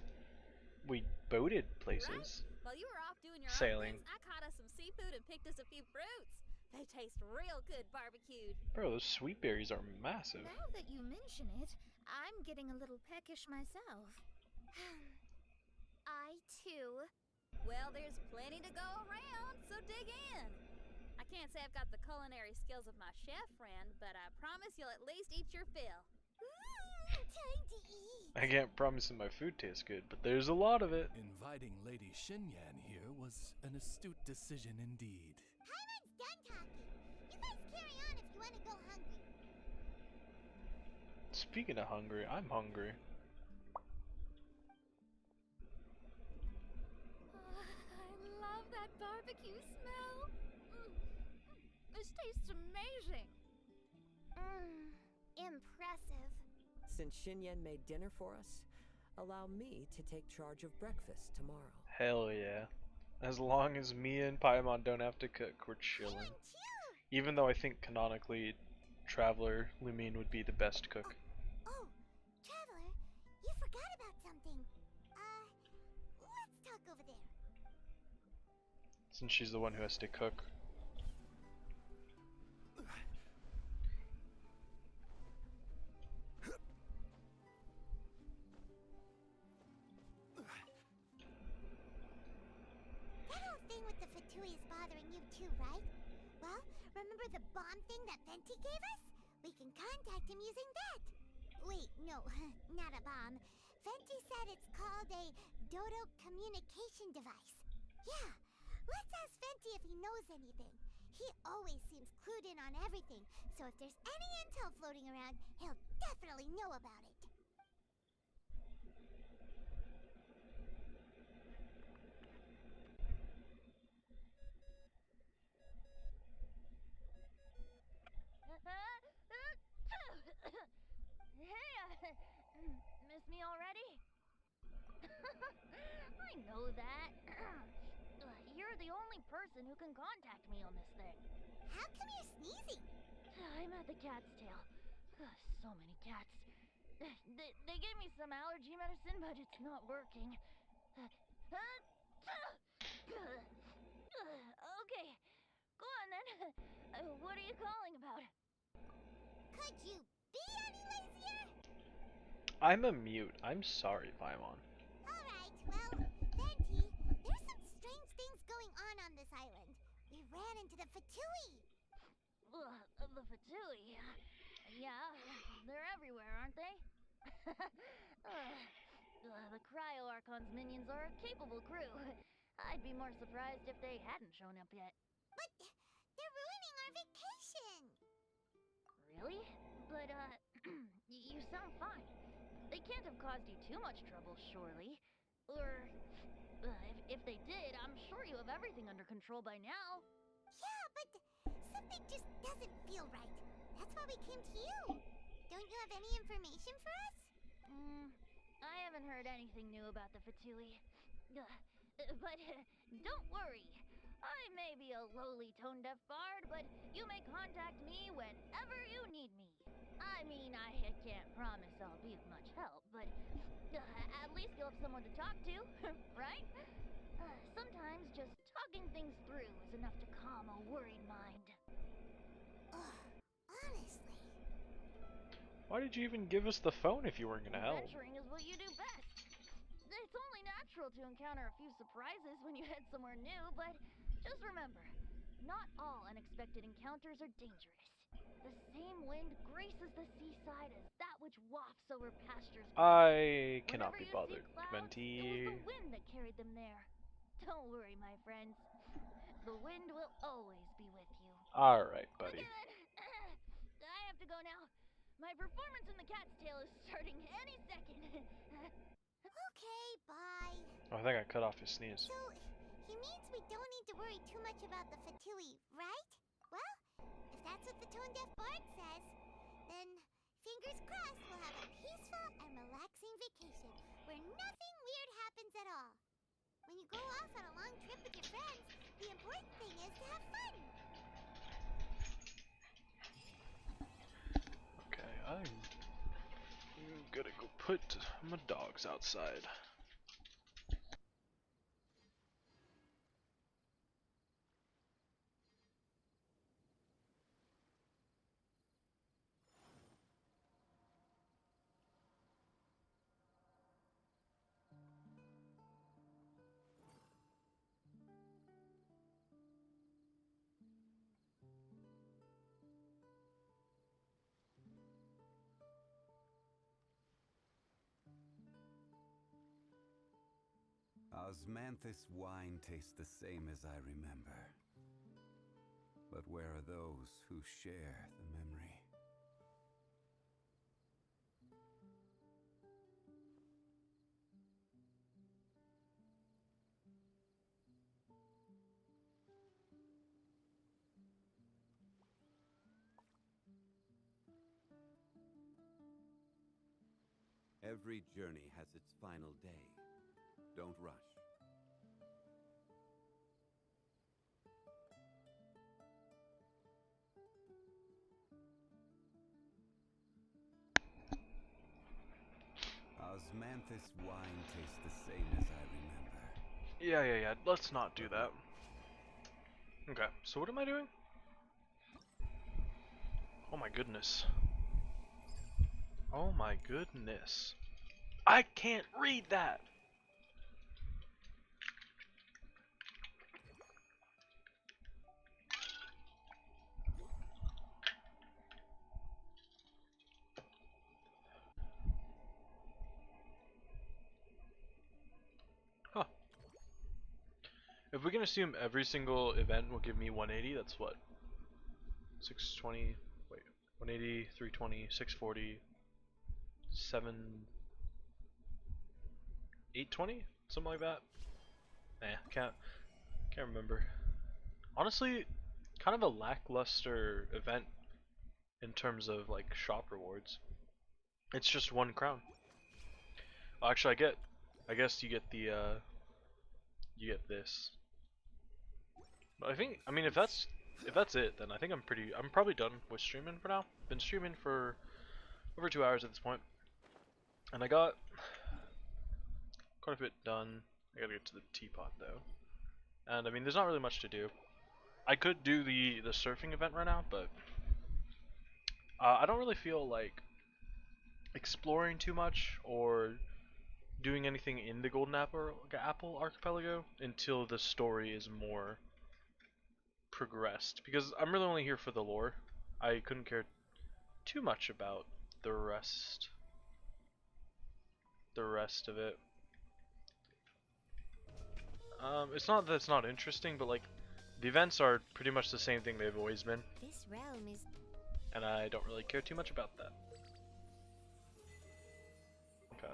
We boated places. While you were off doing your Sailing. own things, I caught us some seafood and picked us a few fruits. They taste real good barbecued. Bro, those sweet berries are massive. Now that you mention it, I'm getting a little peckish myself. I, too. Well, there's plenty to go around, so dig in. I can't say I've got the culinary skills of my chef friend, but I promise you'll at least eat your fill. Time to eat. I can't promise that my food tastes good, but there's a lot of it. Inviting Lady Xinyan here was an astute decision indeed. Paimon's done talking. You guys carry on if you want to go hungry. Speaking of hungry, I'm hungry. I love that barbecue smell. This tastes amazing. Impressive. Since Xinyan made dinner for us, allow me to take charge of breakfast tomorrow. Hell yeah. As long as me and Paimon don't have to cook, we're chilling. Even though I think canonically, Traveler Lumine would be the best cook. Oh, Traveler, you forgot about something. Let's talk over there. Since she's the one who has to cook. That whole thing with the Fatui is bothering you too, right? Well, remember the bomb thing that Venti gave us? We can contact him using that. Wait, no, not a bomb. Venti said it's called a Dodo communication device. Yeah, let's ask Venti if he knows anything. He always seems clued in on everything, so if there's any intel floating around, he'll definitely know about it. Hey, miss me already? I know that. You're the only person who can contact me on this thing. How come you're sneezing? I'm at the cat's tail. So many cats. They gave me some allergy medicine, but it's not working. Okay, go on then. What are you calling about? Could you be any lazier? I'm a mute. I'm sorry, Paimon. Alright, well, Venti, there's some strange things going on this island. We ran into the Fatui. The Fatui. Yeah, they're everywhere, aren't they? The Cryo Archon's minions are a capable crew. I'd be more surprised if they hadn't shown up yet. But they're ruining our vacation. Really? But, you sound fine. They can't have caused you too much trouble, surely. Or, if they did, I'm sure you have everything under control by now. Yeah, but something just doesn't feel right. That's why we came to you. Don't you have any information for us? I haven't heard anything new about the Fatui. But don't worry. I may be a lowly tone-deaf bard, but you may contact me whenever you need me. I mean, I can't promise I'll be of much help, but at least you'll have someone to talk to, right? Sometimes just talking things through is enough to calm a worried mind. Honestly. Why did you even give us the phone if you weren't gonna help? Adventuring is what you do best. It's only natural to encounter a few surprises when you head somewhere new, but just remember, not all unexpected encounters are dangerous. The same wind graces the seaside as that which wafts over pastures. I cannot Whenever be you bothered. see clouds, Venti. it was the wind that carried them there. Don't worry, my friends. The wind will always be with you. Alright, buddy. Okay, then. I have to go now. My performance in the cat's tail is starting any second. Okay, bye. Oh, I think I cut off his sneeze. So, he means we don't need to worry too much about the Fatui, right? Well, if that's what the tone-deaf bard says, then fingers crossed we'll have a peaceful and relaxing vacation where nothing weird happens at all. When you go off on a long trip with your friends, the important thing is to have fun. Okay, I'm gonna go put my dogs outside. Osmanthus wine tastes the same as I remember. But where are those who share the memory? Every journey has its final day. Don't rush. Osmanthus wine tastes the same as I remember. Yeah. Let's not do that. Okay, so what am I doing? Oh my goodness. Oh my goodness. I can't read that! Huh. If we can assume every single event will give me 180, that's what? 620, wait, 180, 320, 640, 820? Something like that? Can't remember. Honestly, kind of a lackluster event in terms of like shop rewards. It's just 1 crown. Oh, actually, I guess you get the you get this. But I mean, if that's it, then I think I'm probably done with streaming for now. Been streaming for over 2 hours at this point, and I got quite a bit done. I gotta get to the teapot though, and I mean, there's not really much to do. I could do the surfing event right now, but I don't really feel like exploring too much or doing anything in the Golden Apple Archipelago until the story is more progressed, because I'm really only here for the lore. I couldn't care too much about the rest of it. It's not that it's not interesting, but like the events are pretty much the same thing they've always been. This realm is... And I don't really care too much about that. Okay.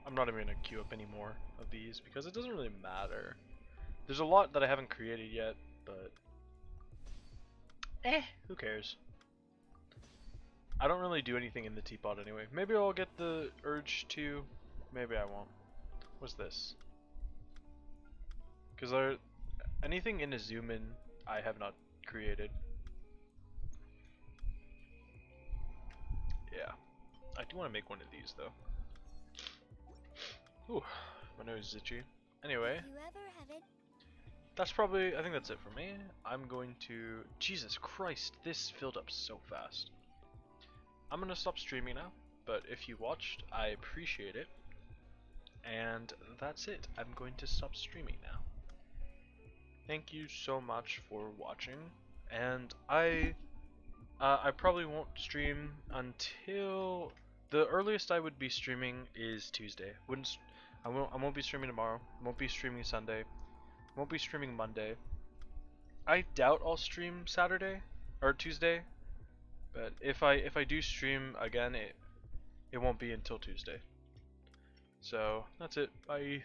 I'm not even gonna queue up any more of these because it doesn't really matter. There's a lot that I haven't created yet, but who cares? I don't really do anything in the teapot anyway. Maybe I'll get the urge to, maybe I won't. What's this? Because anything in a zoom in I have not created. Yeah. I do want to make one of these though. Ooh, my nose is itchy. Anyway, If you ever have it... I think that's it for me. I'm going to, Jesus Christ, this filled up so fast. I'm gonna stop streaming now, but if you watched, I appreciate it. And that's it. I'm going to stop streaming now. Thank you so much for watching, and I probably won't stream until the earliest I would be streaming is Tuesday. I won't be streaming tomorrow. Won't be streaming Sunday. Won't be streaming Monday. I doubt I'll stream Saturday or Tuesday, but if I do stream again, it won't be until Tuesday. So that's it. Bye.